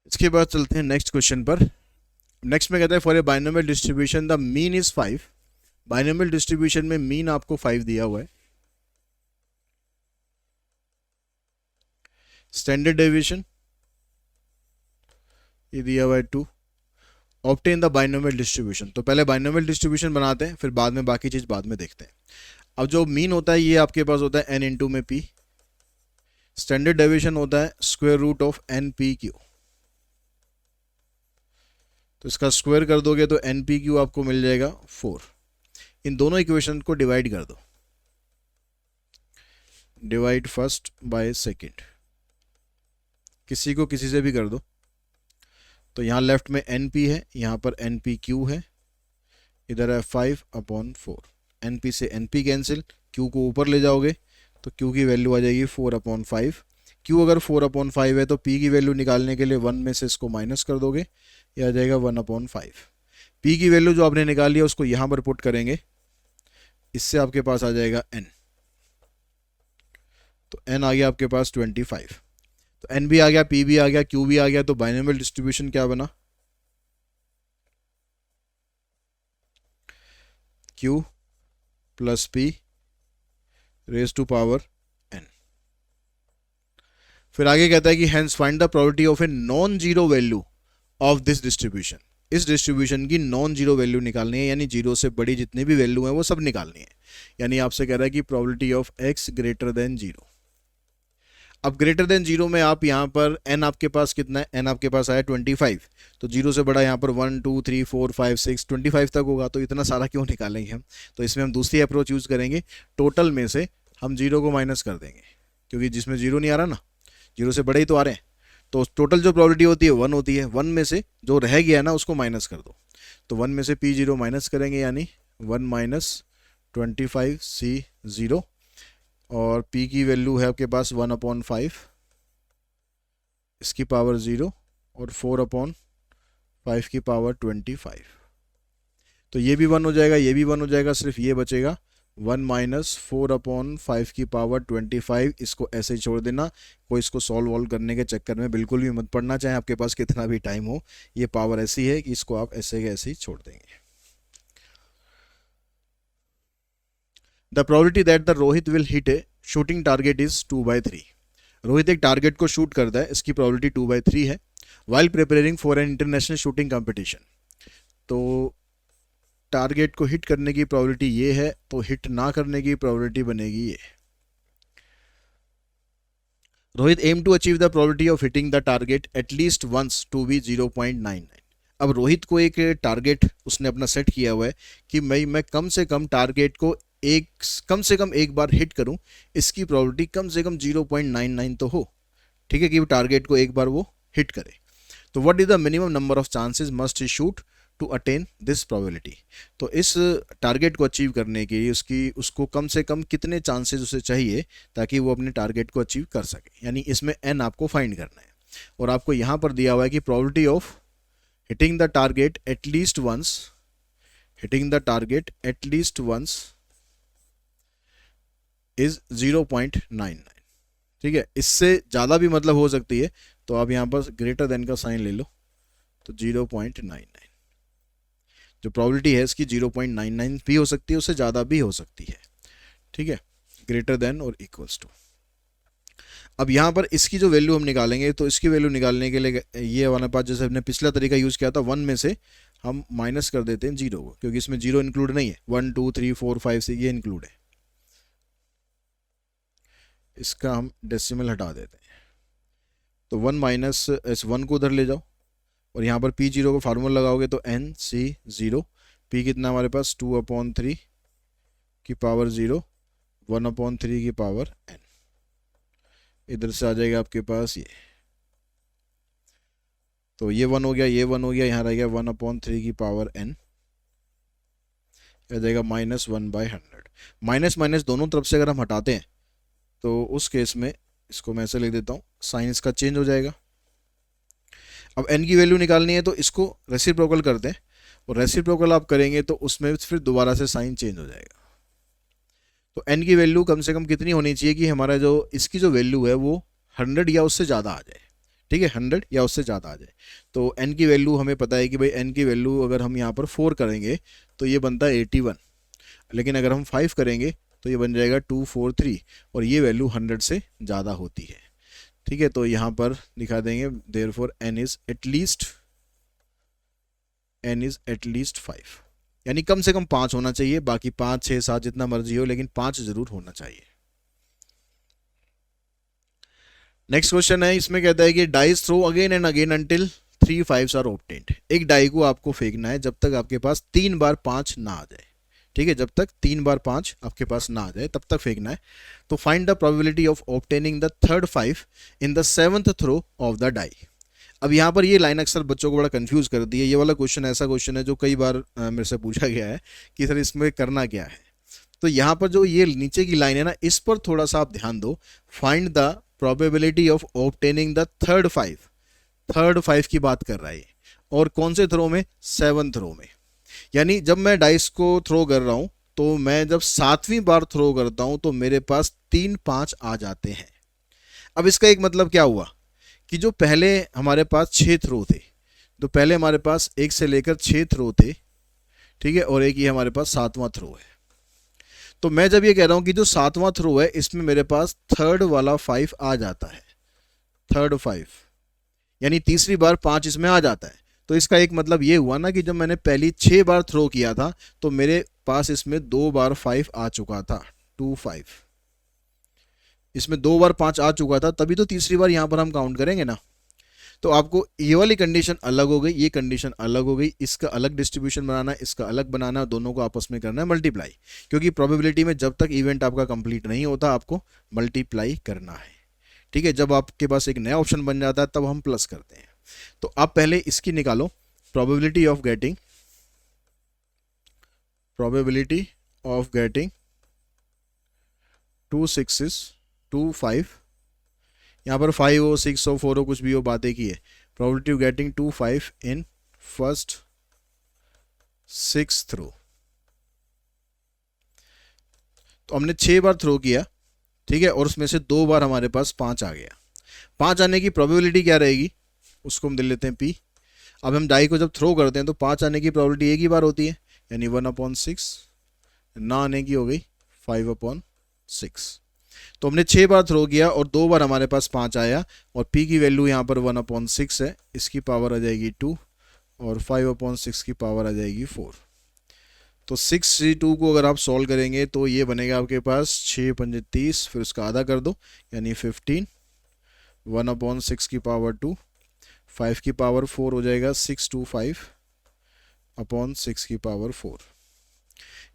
इसके बाद चलते हैं नेक्स्ट क्वेश्चन पर। नेक्स्ट में कहता है for A binomial distribution the mean is 5। Binomial distribution में मीन आपको 5 दिया हुआ है, स्टैंडर्ड डेविएशन ये दिया हुआ है 2। ऑब्टेन द बाइनोमियल डिस्ट्रीब्यूशन, तो पहले बाइनोमियल डिस्ट्रीब्यूशन बनाते हैं फिर बाद में बाकी चीज बाद में देखते हैं। अब जो मीन होता है ये आपके पास होता है n इंटू में p, स्टैंडर्ड डेविएशन होता है square root of n p q. तो इसका स्क्वायर कर दोगे तो एन पी क्यू आपको मिल जाएगा 4। इन दोनों इक्वेशन को डिवाइड कर दो, डिवाइड फर्स्ट बाय सेकेंड, किसी को किसी से भी कर दो। तो यहाँ लेफ्ट में एन पी है, यहाँ पर एन पी क्यू है, इधर है 5/4। एन पी से एन पी कैंसिल, क्यू को ऊपर ले जाओगे तो क्यू की वैल्यू आ जाएगी 4/5। क्यू अगर 4/5 है तो पी की वैल्यू निकालने के लिए 1 में से इसको माइनस कर दोगे, ये आ जाएगा 1/5। पी की वैल्यू जो आपने निकाली है उसको यहाँ पर पुट करेंगे, इससे आपके पास आ जाएगा एन। तो एन आ गया आपके पास 25। तो एन भी आ गया, पी भी आ गया, क्यू भी आ गया। तो बाइनोमियल डिस्ट्रीब्यूशन क्या बना? Q plus p raise to power n. फिर आगे कहता है कि hence find the probability of a non zero value of this distribution. इस डिस्ट्रीब्यूशन की नॉन जीरो वैल्यू निकालनी है, यानी जीरो से बड़ी जितनी भी वैल्यू है वो सब निकालनी है। यानी आपसे कह रहा है कि probability of x greater than zero. अब ग्रेटर देन जीरो में आप यहाँ पर एन आपके पास कितना है? एन आपके पास आया 25। तो जीरो से बड़ा यहाँ पर 1 2 3 4 5 6 25 तक होगा। तो इतना सारा क्यों निकालेंगे हम? तो इसमें हम दूसरी अप्रोच यूज़ करेंगे, टोटल में से हम जीरो को माइनस कर देंगे, क्योंकि जिसमें जीरो नहीं आ रहा ना, जीरो से बड़े ही तो आ रहे हैं। तो टोटल जो प्रोबेबिलिटी होती है 1 होती है, 1 में से जो रह गया ना उसको माइनस कर दो। तो 1 में से पी जीरो माइनस करेंगे, यानी 1 माइनस 25 सी ज़ीरो, और p की वैल्यू है आपके पास 1/5, इसकी पावर 0, और 4/5 की पावर 25। तो ये भी 1 हो जाएगा, ये भी 1 हो जाएगा, सिर्फ ये बचेगा 1 माइनस 4/5 की पावर 25। इसको ऐसे ही छोड़ देना, कोई इसको सॉल्व करने के चक्कर में बिल्कुल भी मत पड़ना, चाहे आपके पास कितना भी टाइम हो। ये पावर ऐसी है कि इसको आप ऐसे के ऐसे ही छोड़ देंगे। The probability that the Rohit will hit A shooting target is 2/3। Rohit एक टारगेट को शूट करता है, इसकी प्रोबेबिलिटी 2/3 है, while preparing for an international shooting competition. तो टारगेट को हिट करने की प्रोबेबिलिटी ये है, तो हिट ना करने की प्रोबेबिलिटी बनेगी ये। Rohit aim to achieve the probability of hitting the target at least once to be 0.99। अब रोहित को एक टारगेट उसने अपना सेट किया हुआ है कि मैं कम से कम टारगेट को कम से कम एक बार हिट करूं, इसकी प्रोबेबिलिटी कम से कम 0.99 तो हो। ठीक है, कि वो टारगेट को एक बार वो हिट करे। तो what is the minimum number of chances must he shoot to attain this probability. तो इस टारगेट को अचीव करने के लिए उसको कम से कम कितने चांसेस उसे चाहिए ताकि वो अपने टारगेट को अचीव कर सके, यानी इसमें एन आपको फाइंड करना है। और आपको यहाँ पर दिया हुआ है कि probability of hitting the target at least once is 0.99। ठीक है, इससे ज़्यादा भी मतलब हो सकती है, तो आप यहाँ पर ग्रेटर देन का साइन ले लो। तो 0.99 जो प्रोबेबिलिटी है इसकी 0.99 भी हो सकती है, उससे ज़्यादा भी हो सकती है। ठीक है, ग्रेटर देन और इक्वल्स टू। अब यहाँ पर इसकी जो वैल्यू हम निकालेंगे, तो इसकी वैल्यू निकालने के लिए ये वाला पार्ट जैसे हमने पिछला तरीका यूज़ किया था, 1 में से हम माइनस कर देते हैं 0 को, क्योंकि इसमें 0 इंक्लूड नहीं है, 1 2 3 4 5 6 ये इंक्लूड है। इसका हम डेसिमल हटा देते हैं। तो 1 माइनस इस 1 को उधर ले जाओ, और यहाँ पर P0 को फार्मूला लगाओगे तो NC0। P कितना हमारे पास 2/3 की पावर 0, 1/3 की पावर n। इधर से आ जाएगा आपके पास ये, तो ये 1 हो गया, ये 1 हो गया, यहाँ रह गया 1/3 की पावर n, आ जाएगा -1/100। माइनस माइनस दोनों तरफ से अगर हम हटाते हैं तो उस केस में इसको मैं ऐसे लिख देता हूँ, साइन इसका चेंज हो जाएगा। अब n की वैल्यू निकालनी है तो इसको रेसिप्रोकल करते हैं, और रेसिप्रोकल आप करेंगे तो उसमें फिर दोबारा से साइन चेंज हो जाएगा। तो n की वैल्यू कम से कम कितनी होनी चाहिए कि हमारा जो इसकी जो वैल्यू है वो 100 या उससे ज़्यादा आ जाए। ठीक है, 100 या उससे ज़्यादा आ जाए। तो n की वैल्यू हमें पता है कि भाई n की वैल्यू अगर हम यहाँ पर 4 करेंगे तो ये बनता है 81, लेकिन अगर हम 5 करेंगे तो ये बन जाएगा 243, और ये वैल्यू 100 से ज़्यादा होती है। ठीक है, तो यहाँ पर दिखा देंगे देयरफॉर n इज एटलीस्ट 5, यानी कम से कम 5 होना चाहिए, बाकी 5 6 7 जितना मर्जी हो, लेकिन 5 जरूर होना चाहिए। नेक्स्ट क्वेश्चन है, इसमें कहता है कि dice throw again and again until 3 5s are obtained. एक डाई को आपको फेंकना है जब तक आपके पास 3 बार 5 ना आ जाए। ठीक है, जब तक 3 बार 5 आपके पास ना आ जाए तब तक फेंकना है। तो find the probability of obtaining the third 5 in the 7th throw of the die. अब यहाँ पर ये लाइन अक्सर बच्चों को बड़ा कंफ्यूज कर दी है। ये वाला क्वेश्चन ऐसा क्वेश्चन है जो कई बार मेरे से पूछा गया है कि सर इसमें करना क्या है। तो यहाँ पर जो ये नीचे की लाइन है ना, इस पर थोड़ा सा आप ध्यान दो। Find the probability of obtaining the third 5 की बात कर रहा है, और कौन से थ्रो में? 7th थ्रो में। यानी जब मैं डाइस को थ्रो कर रहा हूं तो मैं जब 7वीं बार थ्रो करता हूं तो मेरे पास 3 5 आ जाते हैं। अब इसका एक मतलब क्या हुआ कि जो पहले हमारे पास 6 थ्रो थे, तो पहले हमारे पास 1 से लेकर 6 थ्रो थे, ठीक है, और एक ही हमारे पास 7वां थ्रो है। तो मैं जब ये कह रहा हूं कि जो 7वां थ्रो है इसमें मेरे पास थर्ड वाला 5 आ जाता है, थर्ड 5, यानी तीसरी बार 5 इसमें आ जाता है। तो इसका एक मतलब ये हुआ ना कि जब मैंने पहली 6 बार थ्रो किया था तो मेरे पास इसमें 2 बार 5 आ चुका था, 2 5, इसमें 2 बार 5 आ चुका था, तभी तो तीसरी बार यहां पर हम काउंट करेंगे ना। तो आपको ये वाली कंडीशन अलग हो गई, ये कंडीशन अलग हो गई, इसका अलग डिस्ट्रीब्यूशन बनाना है, इसका अलग बनाना है, दोनों को आपस में करना है मल्टीप्लाई, क्योंकि प्रोबेबिलिटी में जब तक इवेंट आपका कंप्लीट नहीं होता आपको मल्टीप्लाई करना है। ठीक है, जब आपके पास एक नया ऑप्शन बन जाता है तब हम प्लस करते हैं। तो आप पहले इसकी निकालो, प्रोबेबिलिटी ऑफ गेटिंग 2 6s 2 5, यहाँ पर 5 हो 6 हो 4 हो कुछ भी हो, बात एक ही है। Probability of getting 2 5 in first 6 throw. तो हमने 6 बार थ्रो किया, ठीक है, और उसमें से 2 बार हमारे पास 5 आ गया। 5 आने की प्रोबेबिलिटी क्या रहेगी, उसको हम दे लेते हैं P। अब हम डाई को जब थ्रो करते हैं तो 5 आने की प्रोबेबिलिटी एक ही बार होती है, यानी 1/6, ना आने की हो गई 5/6। तो हमने 6 बार थ्रो किया और 2 बार हमारे पास 5 आया, और P की वैल्यू यहाँ पर 1/6 है, इसकी पावर आ जाएगी 2, और 5/6 की पावर आ जाएगी 4। तो 6C2 को अगर आप सॉल्व करेंगे तो ये बनेगा आपके पास 6 पंजे 30, फिर उसका आधा कर दो यानी 15, 1/6 की पावर 2, 5 की पावर 4 हो जाएगा 625/6 की पावर 4।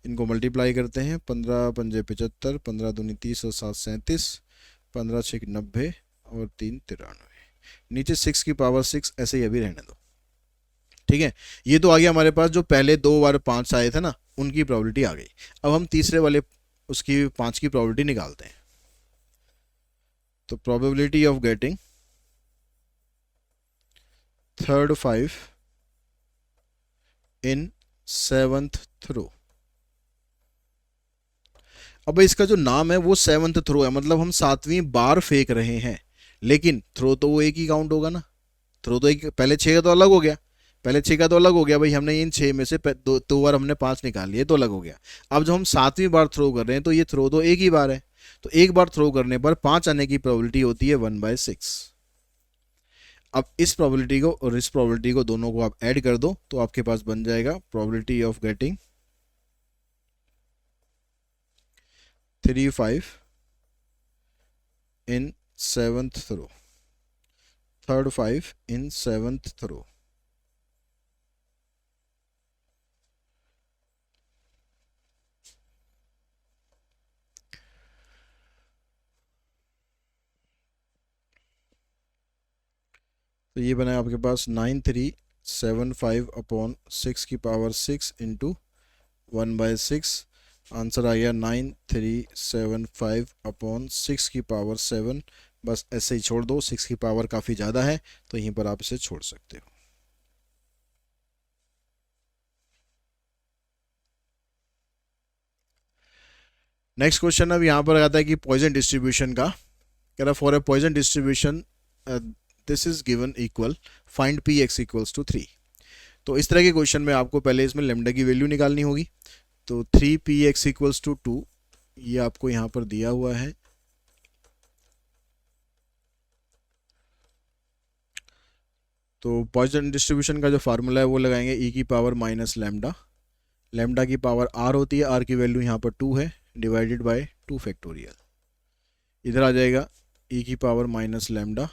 इनको मल्टीप्लाई करते हैं, 15 पंजे 75, 15 दूनी 30 और 7 37, 15 6 90 और 3 93। नीचे 6 की पावर 6 ऐसे ही अभी रहने दो। ठीक है, ये तो आ गया हमारे पास जो पहले 2 बार 5 आए थे ना उनकी प्रोबेबिलिटी आ गई। अब हम तीसरे वाले उसकी 5 की प्रोबेबिलिटी निकालते हैं। तो probability of getting third 5 in 7th throw. अब इसका जो नाम है वो 7th थ्रो है, मतलब हम 7वीं बार फेंक रहे हैं, लेकिन थ्रो तो वो एक ही काउंट होगा ना। थ्रो तो एक, पहले 6 का तो अलग हो गया, पहले 6 का तो अलग हो गया भाई, हमने इन 6 में से दो बार हमने 5 निकाल लिए तो अलग हो गया। अब जब हम 7वीं बार थ्रो कर रहे हैं तो ये थ्रो तो एक ही बार है, तो एक बार थ्रो करने पर 5 आने की प्रोबेबिलिटी होती है 1/6। अब इस प्रोबेबिलिटी को और इस प्रोबेबिलिटी को दोनों को आप ऐड कर दो तो आपके पास बन जाएगा probability of getting 3 5 in 7th throw, third 5 in 7th throw. तो ये बना आपके पास 9375/6 की पावर 6 इंटू 1/6। आंसर आ गया 9375/6 की पावर 7। बस ऐसे ही छोड़ दो, 6 की पावर काफ़ी ज़्यादा है तो यहीं पर आप इसे छोड़ सकते हो। नेक्स्ट क्वेश्चन अब यहाँ पर आता है कि पॉइजन डिस्ट्रीब्यूशन का, कह रहा for a poisson distribution this is given equal, find Px equals to 3। तो इस तरह के क्वेश्चन में आपको पहले इसमें लेमडा की वैल्यू निकालनी होगी। तो 3Px इक्वल्स टू 2 ये आपको यहाँ पर दिया हुआ है। तो पॉइजन डिस्ट्रीब्यूशन का जो फार्मूला है वो लगाएंगे e की पावर माइनस लैम्डा, लैम्डा की पावर r होती है, r की वैल्यू यहाँ पर 2 है, डिवाइडेड बाय 2 फैक्टोरियल। इधर आ जाएगा ई की पावर माइनस लेमडा,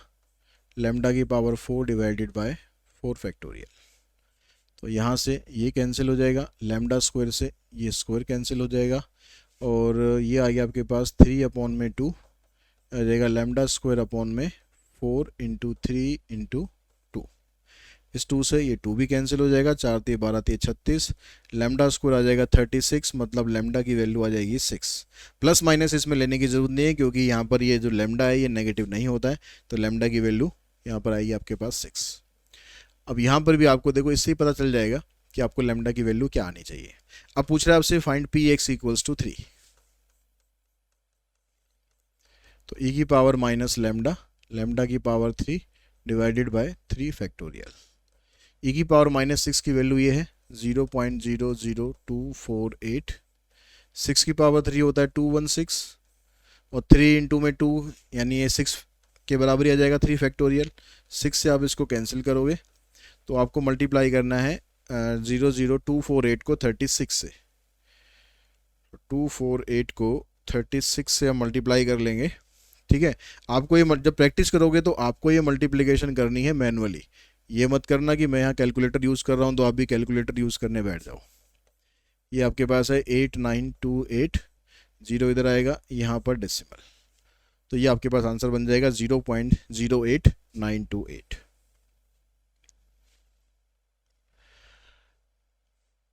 लेमडा की पावर 4 डिवाइडेड बाय 4 फैक्टोरियल। तो यहाँ से ये कैंसिल हो जाएगा, लेमडा स्क्वायर से ये स्क्वायर कैंसिल हो जाएगा, और ये आ गया आपके पास 3/2 आ जाएगा लेमडा स्क्वायर अपॉन में 4 इंटू 3 इंटू 2। इस 2 से ये 2 भी कैंसिल हो जाएगा, 4 3 12 3 36, लेमडा स्क्वायर आ जाएगा 36, मतलब लेमडा की वैल्यू आ जाएगी 6। प्लस माइनस इसमें लेने की ज़रूरत नहीं है क्योंकि यहाँ पर ये जो लेमडा है ये नेगेटिव नहीं होता है, तो लेमडा की वैल्यू यहाँ पर आएगी आपके पास 6। अब यहाँ पर भी आपको देखो इससे ही पता चल जाएगा कि आपको लेमडा की वैल्यू क्या आनी चाहिए। अब पूछ रहा है आपसे find P X equals to 3। तो ई की पावर माइनस लेमडा, लेमडा की power 3 divided by 3 factorial. E की पावर -6 की वैल्यू ये है 0.00248, 6 की पावर 3 होता है 216, और 3 इंटू में 2 यानी ये 6 के बराबर ही आ जाएगा 3 फैक्टोरियल। 6 से आप इसको कैंसिल करोगे तो आपको मल्टीप्लाई करना है 00248 को 36 से, 248 को 36 से हम मल्टीप्लाई कर लेंगे। ठीक है, आपको ये जब प्रैक्टिस करोगे तो आपको ये मल्टीप्लिकेशन करनी है मैनुअली। ये मत करना कि मैं यहाँ कैलकुलेटर यूज़ कर रहा हूँ तो आप भी कैलकुलेटर यूज़ करने बैठ जाओ। ये आपके पास है 8928, 0 इधर आएगा, यहाँ पर डेसिमल, तो ये आपके पास आंसर बन जाएगा 0.08928।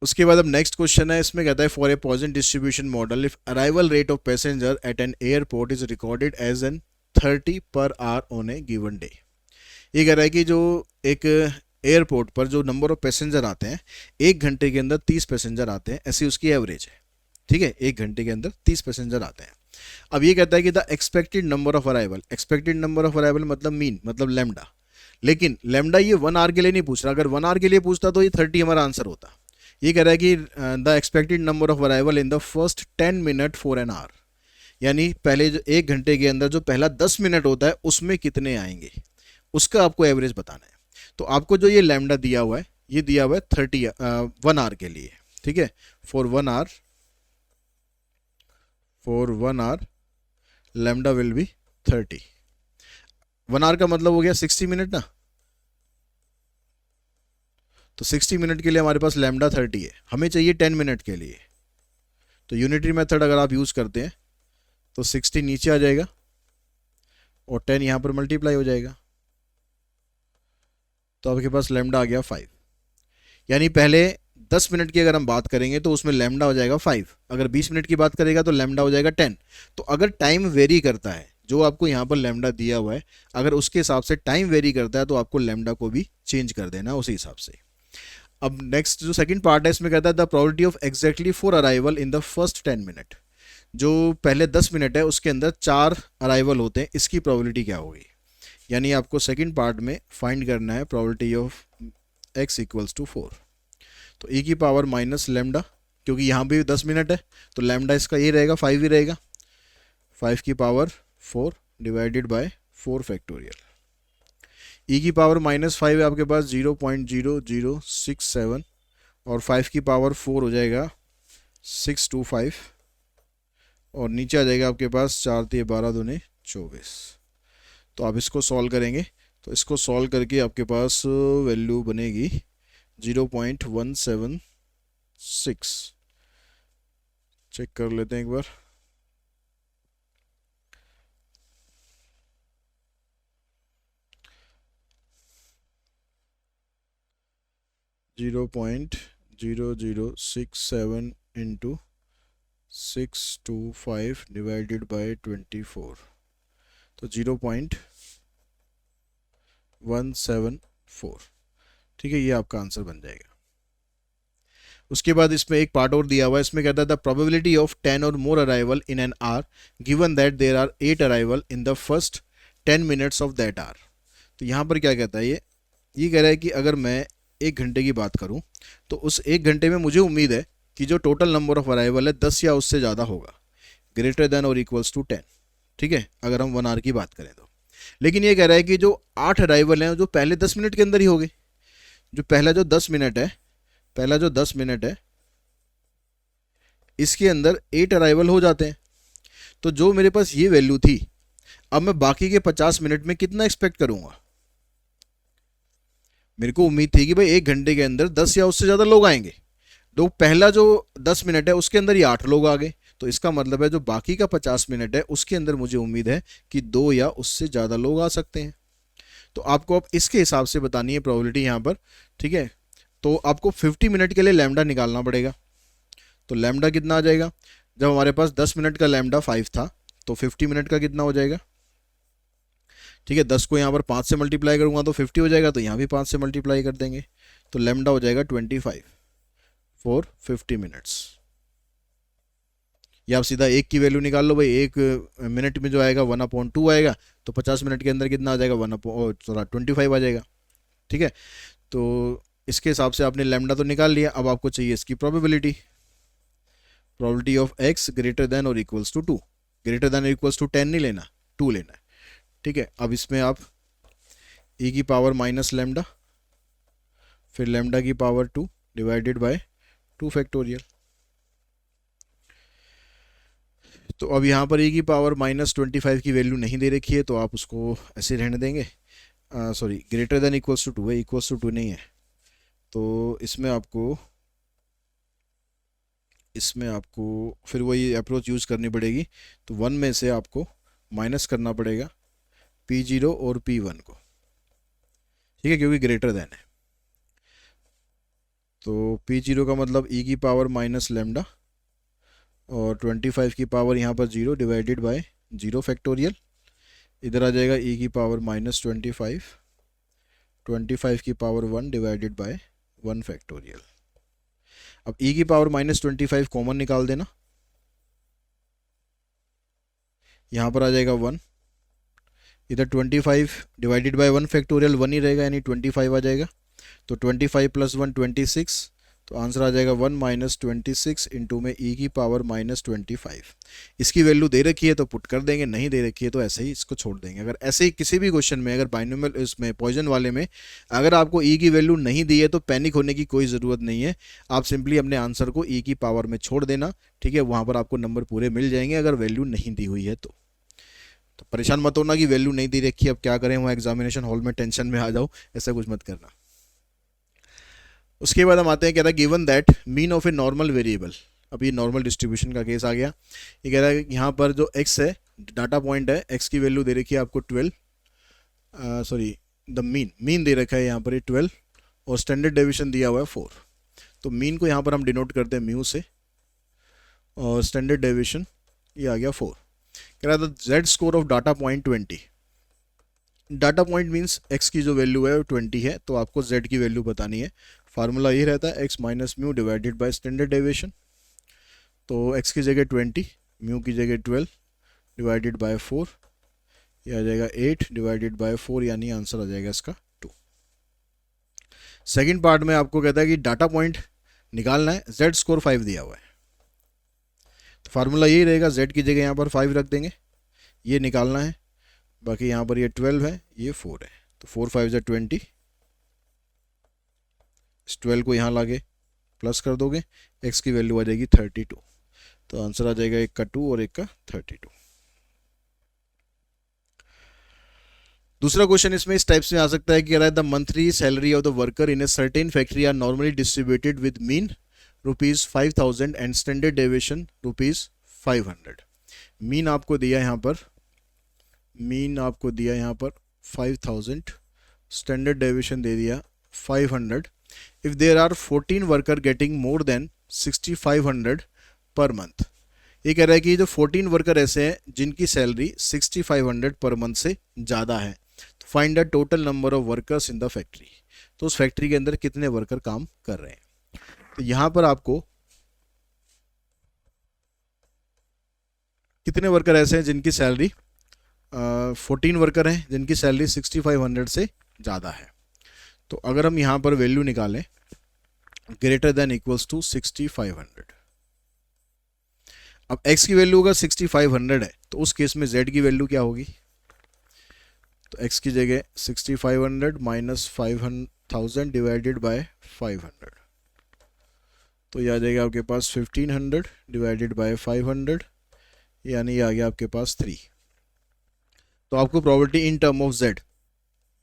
उसके बाद अब नेक्स्ट क्वेश्चन है, इसमें कहता है for a poisson distribution model if arrival rate of passenger at an airport is recorded as an 30 per hour on a given day. ये कह रहा है कि जो एक एयरपोर्ट पर जो नंबर ऑफ पैसेंजर आते हैं, 1 घंटे के अंदर 30 पैसेंजर आते हैं, ऐसी उसकी एवरेज है। ठीक है, 1 घंटे के अंदर 30 पैसेंजर आते हैं। अब ये कहता है कि the expected number of arrival, expected number of arrival मतलब मीन, मतलब लेमडा। लेकिन लेमडा ये 1 आवर के लिए नहीं पूछ रहा, अगर 1 आवर के लिए पूछता तो ये 30 हमारा आंसर होता। ये कह रहा है कि the expected number of arrival in the first 10 minute for an hour, यानी पहले जो 1 घंटे के अंदर जो पहला 10 मिनट होता है उसमें कितने आएंगे, उसका आपको एवरेज बताना है। तो आपको जो ये लैम्डा दिया हुआ है, ये दिया हुआ है 1 आवर के लिए। ठीक है, for 1 hour, for 1 hour lambda will be 30। 1 hour का मतलब हो गया 60 मिनट ना, तो 60 मिनट के लिए हमारे पास लैम्डा 30 है, हमें चाहिए 10 मिनट के लिए। तो यूनिटरी मेथड अगर आप यूज़ करते हैं तो 60 नीचे आ जाएगा और 10 यहाँ पर मल्टीप्लाई हो जाएगा, तो आपके पास लैम्डा आ गया 5। यानी पहले 10 मिनट की अगर हम बात करेंगे तो उसमें लैम्डा हो जाएगा 5, अगर 20 मिनट की बात करेगा तो लैम्डा हो जाएगा 10। तो अगर टाइम वेरी करता है, जो आपको यहाँ पर लैम्डा दिया हुआ है, अगर उसके हिसाब से टाइम वेरी करता है तो आपको लैम्डा को भी चेंज कर देना उसी हिसाब से। अब नेक्स्ट जो सेकंड पार्ट है, इसमें कहता है the probability of exactly 4 arrival in the first 10 minute. जो पहले 10 मिनट है उसके अंदर 4 अराइवल होते हैं, इसकी प्रोबेबिलिटी क्या होगी। यानी आपको सेकंड पार्ट में फाइंड करना है probability of x equals to 4। तो e की पावर माइनस लेमडा, क्योंकि यहाँ भी 10 मिनट है तो लेमडा इसका ये रहेगा 5 ही रहेगा, 5 की power 4 divided by 4 factorial. e की पावर -5 है आपके पास 0.0067, और 5 की पावर 4 हो जाएगा 625, और नीचे आ जाएगा आपके पास 4 3 12 दूने 24। तो आप इसको सॉल्व करेंगे तो इसको सॉल्व करके आपके पास वैल्यू बनेगी 0.176। चेक कर लेते हैं एक बार। Zero point 0067 into 625 divided by 24, तो 0.174। ठीक है, ये आपका आंसर बन जाएगा। उसके बाद इसमें एक पार्ट और दिया हुआ है, इसमें कहता है द प्रोबेबिलिटी ऑफ 10 और more arrival in an hour given that there are 8 arrival in the first 10 minutes of that hour. तो यहाँ पर क्या कहता है, ये कह रहा है कि अगर मैं 1 घंटे की बात करूँ तो उस 1 घंटे में मुझे उम्मीद है कि जो टोटल नंबर ऑफ अराइवल है 10 या उससे ज़्यादा होगा, ग्रेटर देन और इक्वल्स टू 10। ठीक है, अगर हम 1 आवर की बात करें तो। लेकिन ये कह रहा है कि जो 8 अराइवल हैं जो पहले 10 मिनट के अंदर ही हो गए। जो पहला जो 10 मिनट है, पहला जो 10 मिनट है इसके अंदर 8 अराइवल हो जाते हैं। तो जो मेरे पास ये वैल्यू थी, अब मैं बाकी के 50 मिनट में कितना एक्सपेक्ट करूंगा? मेरे को उम्मीद थी कि भाई 1 घंटे के अंदर 10 या उससे ज़्यादा लोग आएंगे। तो पहला जो 10 मिनट है उसके अंदर ये 8 लोग आ गए, तो इसका मतलब है जो बाकी का 50 मिनट है उसके अंदर मुझे उम्मीद है कि 2 या उससे ज़्यादा लोग आ सकते हैं। तो आपको अब इसके हिसाब से बतानी है प्रोबेबिलिटी यहाँ पर, ठीक है। तो आपको 50 मिनट के लिए लैम्डा निकालना पड़ेगा। तो लैम्डा कितना आ जाएगा? जब हमारे पास 10 मिनट का लैम्डा 5 था, तो 50 मिनट का कितना हो जाएगा? ठीक है, 10 को यहाँ पर 5 से मल्टीप्लाई करूँगा तो 50 हो जाएगा, तो यहाँ भी 5 से मल्टीप्लाई कर देंगे, तो लैम्डा हो जाएगा 25 फॉर 50 मिनट्स। या आप सीधा एक की वैल्यू निकाल लो भाई, 1 मिनट में जो आएगा 1/2 आएगा, तो 50 मिनट के अंदर कितना आ जाएगा? 25 आ जाएगा। ठीक है, तो इसके हिसाब से आपने लैम्डा तो निकाल लिया, अब आपको चाहिए इसकी probability. Probability of x greater than और इक्वल्स टू 2, ग्रेटर देन और इक्वल्स टू 10 नहीं लेना, 2 लेना है। ठीक है, अब इसमें आप e की पावर माइनस लैम्डा, फिर लैम्डा की पावर 2 डिवाइडेड बाय 2 फैक्टोरियल। तो अब यहाँ पर e की पावर -25 की वैल्यू नहीं दे रखी है, तो आप उसको ऐसे रहने देंगे। Sorry, greater than equals to 2 है, इक्वल्स टू 2 नहीं है, तो इसमें आपको फिर वही अप्रोच यूज़ करनी पड़ेगी। तो 1 में से आपको माइनस करना पड़ेगा P0 और P1 को, ठीक है, क्योंकि ग्रेटर देन है। तो P0 का मतलब e की पावर माइनस लैम्डा और 25 की पावर यहाँ पर 0 डिवाइडेड बाय 0 फैक्टोरियल, इधर आ जाएगा e की पावर -25, 25 की पावर 1 डिवाइडेड बाय 1 फैक्टोरियल। अब e की पावर -25 कॉमन निकाल देना, यहाँ पर आ जाएगा 1, इधर 25 डिवाइडेड बाय 1 फैक्टोरियल 1 ही रहेगा, यानी 25 आ जाएगा। तो 25 + 1 26, तो आंसर आ जाएगा 1 - 26 इंटू में e की पावर -25। इसकी वैल्यू दे रखी है तो पुट कर देंगे, नहीं दे रखी है तो ऐसे ही इसको छोड़ देंगे। अगर ऐसे ही किसी भी क्वेश्चन में, अगर बाइनोमियल इसमें पॉइजन वाले में अगर आपको e की वैल्यू नहीं दी है तो पैनिक होने की कोई ज़रूरत नहीं है। आप सिंपली अपने आंसर को e की पावर में छोड़ देना, ठीक है, वहाँ पर आपको नंबर पूरे मिल जाएंगे अगर वैल्यू नहीं दी हुई है तो परेशान मत होना कि वैल्यू नहीं दी रखी, अब क्या करें, वहाँ एग्जामिनेशन हॉल में टेंशन में आ जाओ, ऐसा कुछ मत करना। उसके बाद हम आते हैं, कह रहा है given that mean of a normal variable. अब ये नॉर्मल डिस्ट्रीब्यूशन का केस आ गया। ये कह रहा है कि यहाँ पर जो x है, डाटा पॉइंट है, x की वैल्यू दे रखी है आपको 12, सॉरी द मीन दे रखा है यहाँ पर 12 और स्टैंडर्ड डेविएशन दिया हुआ है 4। तो मीन को यहाँ पर हम डिनोट करते हैं म्यू से और स्टैंडर्ड डेविएशन ये आ गया 4। कह रहा था z score of data point 20। Data point means x की जो वैल्यू है वो 20 है, तो आपको z की वैल्यू बतानी है। फार्मूला ये रहता है x minus mu divided by standard deviation. तो x की जगह 20, म्यू की जगह 12 डिवाइडेड बाय 4, ये आ जाएगा 8 डिवाइडेड बाय 4, यानी आंसर आ जाएगा इसका 2। सेकंड पार्ट में आपको कहता है कि डाटा पॉइंट निकालना है, z स्कोर 5 दिया हुआ है, तो फार्मूला यही रहेगा, z की जगह यहाँ पर 5 रख देंगे, ये निकालना है। बाकी यहाँ पर ये 12 है, ये 4 है, तो 4 5 ज़ा 20, इस 12 को यहाँ लाके प्लस कर दोगे, x की वैल्यू आ जाएगी 32। तो आंसर आ जाएगा एक का 2 और एक का 32। दूसरा क्वेश्चन इसमें इस टाइप से आ सकता है कि कह रहा है the monthly salary of the worker in a certain factory are normally distributed with mean ₹5000 and standard deviation ₹500। Mean आपको दिया यहाँ पर, 5000, स्टैंडर्ड डेविएशन दे दिया 500। If there are 14 worker getting more than 6500 per month. ये कह रहा है कि जो 14 वर्कर ऐसे हैं जिनकी सैलरी 6500 पर मंथ से ज़्यादा है, तो find the total number of workers in the factory. तो उस फैक्ट्री के अंदर कितने वर्कर काम कर रहे हैं। तो यहाँ पर आपको कितने वर्कर ऐसे हैं जिनकी सैलरी 14 वर्कर हैं जिनकी सैलरी 6500 से ज़्यादा है। तो अगर हम यहाँ पर वैल्यू निकालें ग्रेटर देन इक्वल्स टू 6500, अब x की वैल्यू अगर 6500 है तो उस केस में z की वैल्यू क्या होगी। तो x की जगह 6500 माइनस 5000 डिवाइडेड बाय 500, तो ये आ जाएगा आपके पास 1500 डिवाइडेड बाय 500, यानी ये आ गया आपके पास 3। तो आपको probability in term of z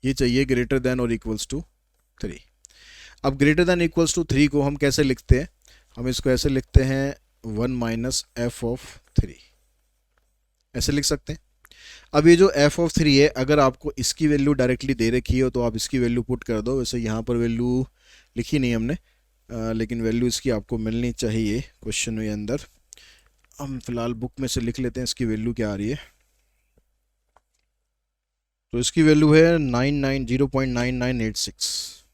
ये चाहिए ग्रेटर देन और इक्वल्स टू 3। अब ग्रेटर देन इक्वल्स टू 3 को हम कैसे लिखते हैं, हम इसको ऐसे लिखते हैं 1 माइनस एफ ऑफ 3, ऐसे लिख सकते हैं। अब ये जो f ऑफ 3 है, अगर आपको इसकी वैल्यू डायरेक्टली दे रखी हो तो आप इसकी वैल्यू पुट कर दो। वैसे यहाँ पर वैल्यू लिखी नहीं हमने, लेकिन वैल्यू इसकी आपको मिलनी चाहिए क्वेश्चन के अंदर। हम फिलहाल बुक में से लिख लेते हैं इसकी वैल्यू क्या आ रही है। तो इसकी वैल्यू है 0.9986।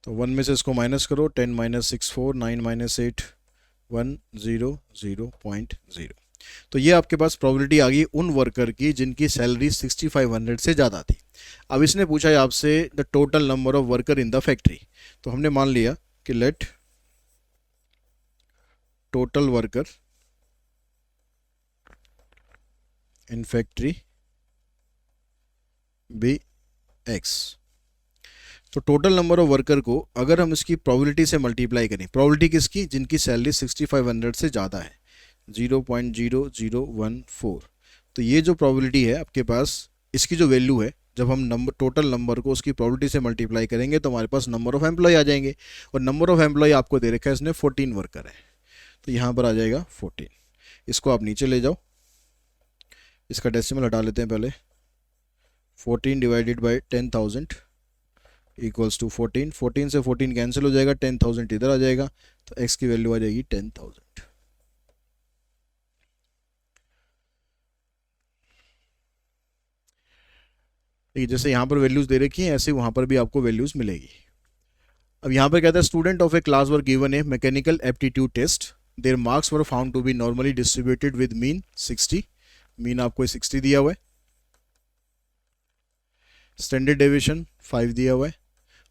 तो 1 में से इसको माइनस करो, 10 माइनस 6 4, 9 माइनस 8 1 0 0.0। तो ये आपके पास प्रोबेबिलिटी आ गई उन वर्कर की जिनकी सैलरी 6500 से ज़्यादा थी। अब इसने पूछा है आपसे the total number of worker in the factory. तो हमने मान लिया कि let total worker in factory be x। तो टोटल नंबर ऑफ वर्कर को अगर हम इसकी प्रोबेबिलिटी से मल्टीप्लाई करें, प्रोबेबिलिटी किसकी, जिनकी सैलरी 6500 से ज़्यादा है, 0.0014। तो ये जो प्रोबेबिलिटी है आपके पास, इसकी जो वैल्यू है, जब हम टोटल नंबर को उसकी प्रोबेबिलिटी से मल्टीप्लाई करेंगे तो हमारे पास नंबर ऑफ एम्प्लॉय आ जाएंगे। और नंबर ऑफ एम्प्लॉय आपको दे रखा है इसने 14 वर्कर है, तो यहाँ पर आ जाएगा 14। इसको आप नीचे ले जाओ, इसका डेसिमल हटा लेते हैं पहले। 14 डिवाइडेड बाई 10,000 इक्वल्स टू 14। 14 से 14 कैंसिल हो जाएगा, 10,000 इधर आ जाएगा, तो x की वैल्यू आ जाएगी 10,000। ठीक, जैसे यहाँ पर वैल्यूज दे रखी हैं ऐसे वहाँ पर भी आपको वैल्यूज मिलेगी। अब यहाँ पर कहता है student of a class were given a mechanical aptitude test, their marks were found to be normally distributed with mean 60। Mean आपको 60 दिया हुआ है, स्टैंडर्ड डेविएशन 5 दिया हुआ है।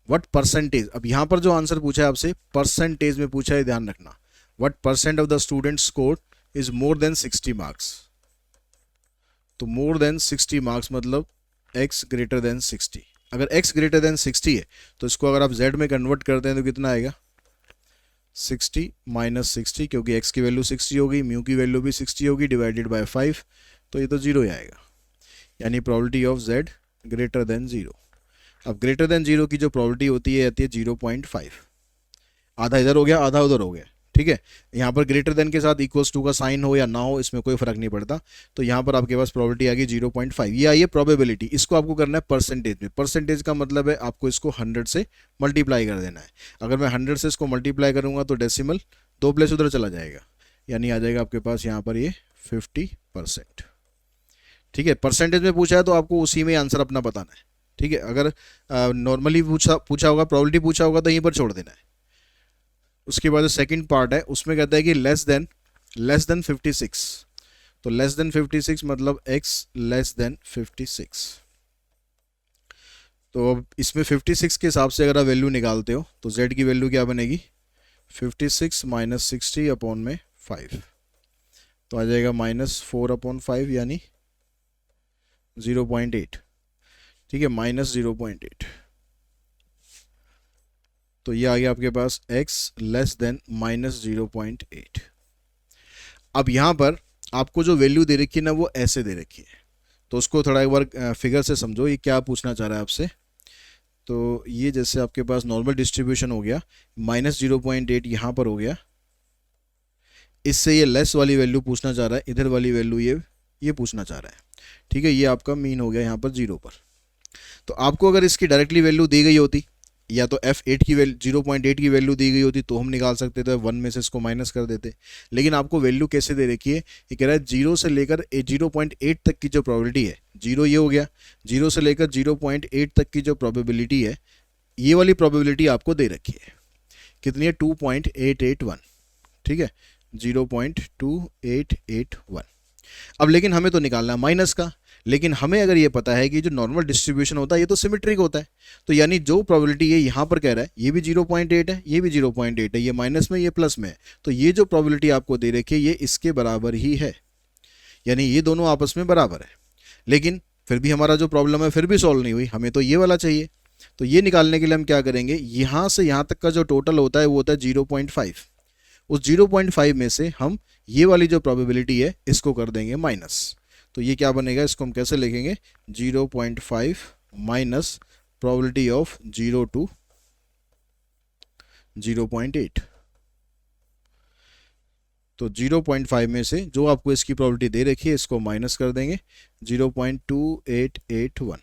व्हाट परसेंटेज, अब यहाँ पर जो आंसर पूछा है आपसे परसेंटेज में पूछा है, ध्यान रखना। What percent of the student score is more than 60 marks. तो मोर देन 60 मार्क्स मतलब x ग्रेटर देन 60। अगर x ग्रेटर देन 60 है तो इसको अगर आप z में कन्वर्ट करते हैं तो कितना आएगा, 60 माइनस 60, क्योंकि x की वैल्यू 60 होगी, म्यू की वैल्यू भी 60 होगी, डिवाइडेड बाय 5, तो ये तो 0 ही आएगा। यानी probability of z greater than 0। अब ग्रेटर देन 0 की जो प्रोबेबिलिटी होती है आती है 0.5। आधा इधर हो गया, आधा उधर हो गया, ठीक है। यहाँ पर ग्रेटर देन के साथ इक्वल्स टू का साइन हो या ना हो इसमें कोई फर्क नहीं पड़ता। तो यहाँ पर आपके पास प्रोबेबिलिटी आ गई 0.5। ये आई है प्रोबेबिलिटी। इसको आपको करना है परसेंटेज में। परसेंटेज का मतलब है आपको इसको 100 से मल्टीप्लाई कर देना है। अगर मैं 100 से इसको मल्टीप्लाई करूँगा तो डेसिमल 2 प्लेस उधर चला जाएगा, यानी आ जाएगा आपके पास यहाँ पर ये 50%। ठीक है, परसेंटेज में पूछा है तो आपको उसी में आंसर अपना बताना है, ठीक है। अगर नॉर्मली पूछा होगा, प्रोबेबिलिटी पूछा होगा तो यहीं पर छोड़ देना है। उसके बाद सेकंड पार्ट है, उसमें कहता है कि लेस देन 56। तो लेस देन 56 मतलब x लेस देन 56। तो अब इसमें 56 के हिसाब से अगर आप वैल्यू निकालते हो तो z की वैल्यू क्या बनेगी, 56 माइनस 60 अपॉन में 5, तो आ जाएगा -4/5 यानी 0.8। ठीक है, -0.8। तो ये आ गया आपके पास x लेस देन -0.8। अब यहाँ पर आपको जो वैल्यू दे रखी है ना वो ऐसे दे रखी है, तो उसको थोड़ा एक बार फिगर से समझो ये क्या पूछना चाह रहा है आपसे। तो ये जैसे आपके पास नॉर्मल डिस्ट्रीब्यूशन हो गया, -0.8 यहाँ पर हो गया, इससे ये लेस वाली वैल्यू पूछना चाह रहा है, इधर वाली वैल्यू ये पूछना चाह रहा है। ठीक है, ये आपका मीन हो गया यहाँ पर 0 पर। तो आपको अगर इसकी डायरेक्टली वैल्यू दी गई होती या तो f8 की वैल्यू 0.8 की वैल्यू दी गई होती तो हम निकाल सकते थे, 1 में से इसको माइनस कर देते। लेकिन आपको वैल्यू कैसे दे रखी है, ये कह रहा है 0 से लेकर 0.8 तक की जो प्रोबेबिलिटी है, 0 ये हो गया, 0 से लेकर 0.8 तक की जो प्रोबेबिलिटी है, ये वाली प्रोबेबिलिटी आपको दे रखी है। कितनी है, 2.881। ठीक है, 0.2881। अब लेकिन हमें तो निकालना है माइनस का, लेकिन हमें अगर ये पता है कि जो नॉर्मल डिस्ट्रीब्यूशन होता है ये तो सिमेट्रिक होता है, तो यानी जो प्रोबेबिलिटी ये यहाँ पर कह रहा है ये भी 0.8 है, ये भी 0.8 है, ये माइनस में ये प्लस में है, तो ये जो प्रोबेबिलिटी आपको दे रखी है ये इसके बराबर ही है, यानी ये दोनों आपस में बराबर है। लेकिन फिर भी हमारा जो प्रॉब्लम है फिर भी सॉल्व नहीं हुई, हमें तो ये वाला चाहिए। तो ये निकालने के लिए हम क्या करेंगे, यहाँ से यहाँ तक का जो टोटल होता है वो होता है 0.5। उस 0.5 में से हम ये वाली जो प्रोबेबिलिटी है इसको कर देंगे माइनस। तो ये क्या बनेगा, इसको हम कैसे लिखेंगे, 0.5 माइनस प्रोबेबिलिटी ऑफ 0 to 0.8। तो 0.5 में से जो आपको इसकी प्रोबेबिलिटी दे रखी है इसको माइनस कर देंगे, 0.2881।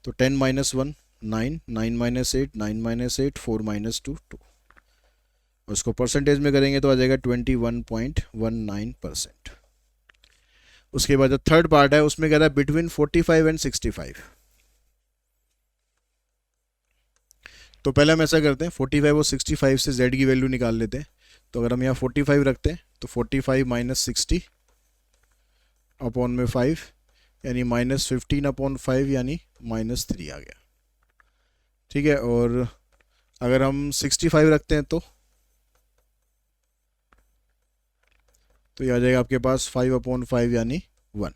तो 10 माइनस 1 9, 9 माइनस 8 9 माइनस 8 4 माइनस 2 2। उसको परसेंटेज में करेंगे तो आ जाएगा 21.19%। उसके बाद जो थर्ड पार्ट है उसमें कह रहा है बिटवीन 45 एंड 65। तो पहले हम ऐसा करते हैं, 45 और 65 से z की वैल्यू निकाल लेते हैं। तो अगर हम यहाँ 45 रखते हैं तो 45 माइनस 60 अपॉन में 5 यानी माइनस 15 अपॉन 5 यानी माइनस 3 आ गया। ठीक है, और अगर हम 65 रखते हैं तो ये आ जाएगा आपके पास 5 अपॉन 5 यानी 1।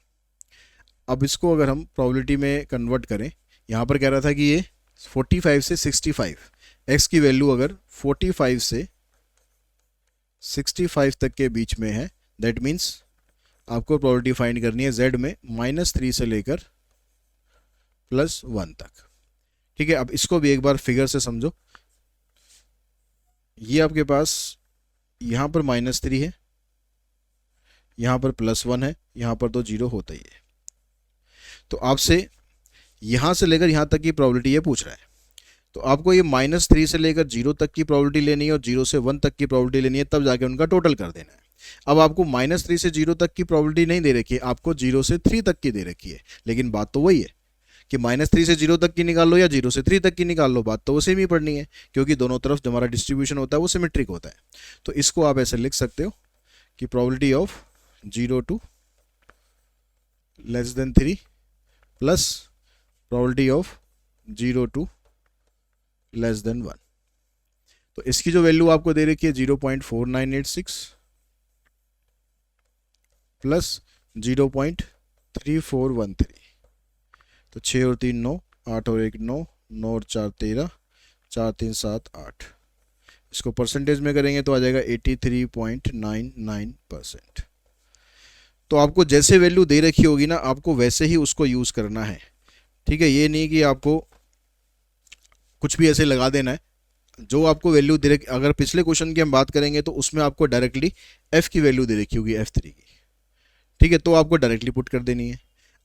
अब इसको अगर हम प्रोबेबिलिटी में कन्वर्ट करें, यहाँ पर कह रहा था कि ये 45 से 65 x की वैल्यू अगर 45 से 65 तक के बीच में है, दैट मीन्स आपको प्रोबेबिलिटी फाइंड करनी है z में -3 से लेकर +1 तक। ठीक है, अब इसको भी एक बार फिगर से समझो। ये आपके पास यहाँ पर -3 है, यहाँ पर +1 है, यहाँ पर तो 0 होता ही है। तो आपसे यहाँ से लेकर यहाँ तक की प्रोबेबिलिटी ये पूछ रहा है, तो आपको ये -3 से लेकर 0 तक की प्रोबेबिलिटी लेनी है और 0 से 1 तक की प्रोबेबिलिटी लेनी है, तब जाके उनका टोटल कर देना है। अब आपको -3 से 0 तक की प्रोबेबिलिटी नहीं दे रखी है, आपको 0 से 3 तक की दे रखी है, लेकिन बात तो वही है कि -3 से 0 तक की निकाल लो या 0 से 3 तक की निकाल लो, बात तो वो सेम ही पड़नी है, क्योंकि दोनों तरफ जो हमारा डिस्ट्रीब्यूशन होता है वो सिमेट्रिक होता है। तो इसको आप ऐसे लिख सकते हो कि probability of 0 to <3 plus probability of 0 to <1। तो इसकी जो वैल्यू आपको दे रखी है 0.4986 प्लस 0.3413। तो 6 और 3 9, 8 और 1 9, 9 और 4 13, 4 3 7 8। इसको परसेंटेज में करेंगे तो आ जाएगा 83.99%। तो आपको जैसे वैल्यू दे रखी होगी ना, आपको वैसे ही उसको यूज़ करना है। ठीक है, ये नहीं कि आपको कुछ भी ऐसे लगा देना है। जो आपको वैल्यू दे रखी, अगर पिछले क्वेश्चन की हम बात करेंगे तो उसमें आपको डायरेक्टली f की वैल्यू दे रखी होगी f3 की। ठीक है, तो आपको डायरेक्टली पुट कर देनी है।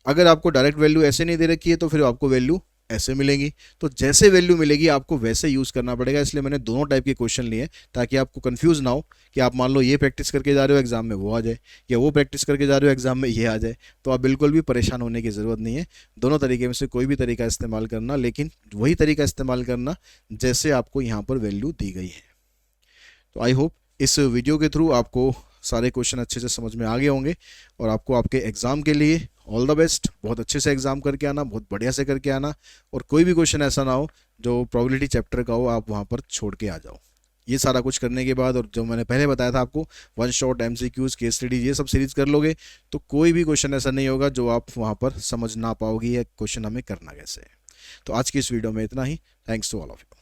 अगर आपको डायरेक्ट वैल्यू ऐसे नहीं दे रखी है तो फिर आपको वैल्यू ऐसे मिलेगी। तो जैसे वैल्यू मिलेगी आपको वैसे यूज़ करना पड़ेगा। इसलिए मैंने दोनों टाइप के क्वेश्चन लिए ताकि आपको कंफ्यूज ना हो कि आप मान लो ये प्रैक्टिस करके जा रहे हो एग्जाम में वो आ जाए, या वो प्रैक्टिस करके जा रहे हो एग्जाम में ये आ जाए। तो आप बिल्कुल भी परेशान होने की ज़रूरत नहीं है। दोनों तरीके में से कोई भी तरीका इस्तेमाल करना, लेकिन वही तरीका इस्तेमाल करना जैसे आपको यहाँ पर वैल्यू दी गई है। तो आई होप इस वीडियो के थ्रू आपको सारे क्वेश्चन अच्छे से समझ में आ गए होंगे और आपको आपके एग्ज़ाम के लिए ऑल द बेस्ट। बहुत अच्छे से एग्ज़ाम करके आना, बहुत बढ़िया से करके आना, और कोई भी क्वेश्चन ऐसा ना हो जो प्रोबेबिलिटी चैप्टर का हो आप वहाँ पर छोड़ के आ जाओ। ये सारा कुछ करने के बाद, और जो मैंने पहले बताया था आपको, one shot MCQs, case studies, ये सब सीरीज कर लोगे तो कोई भी क्वेश्चन ऐसा नहीं होगा जो आप वहाँ पर समझ ना पाओगे या क्वेश्चन हमें करना कैसे है। तो आज की इस वीडियो में इतना ही। Thanks to all of you.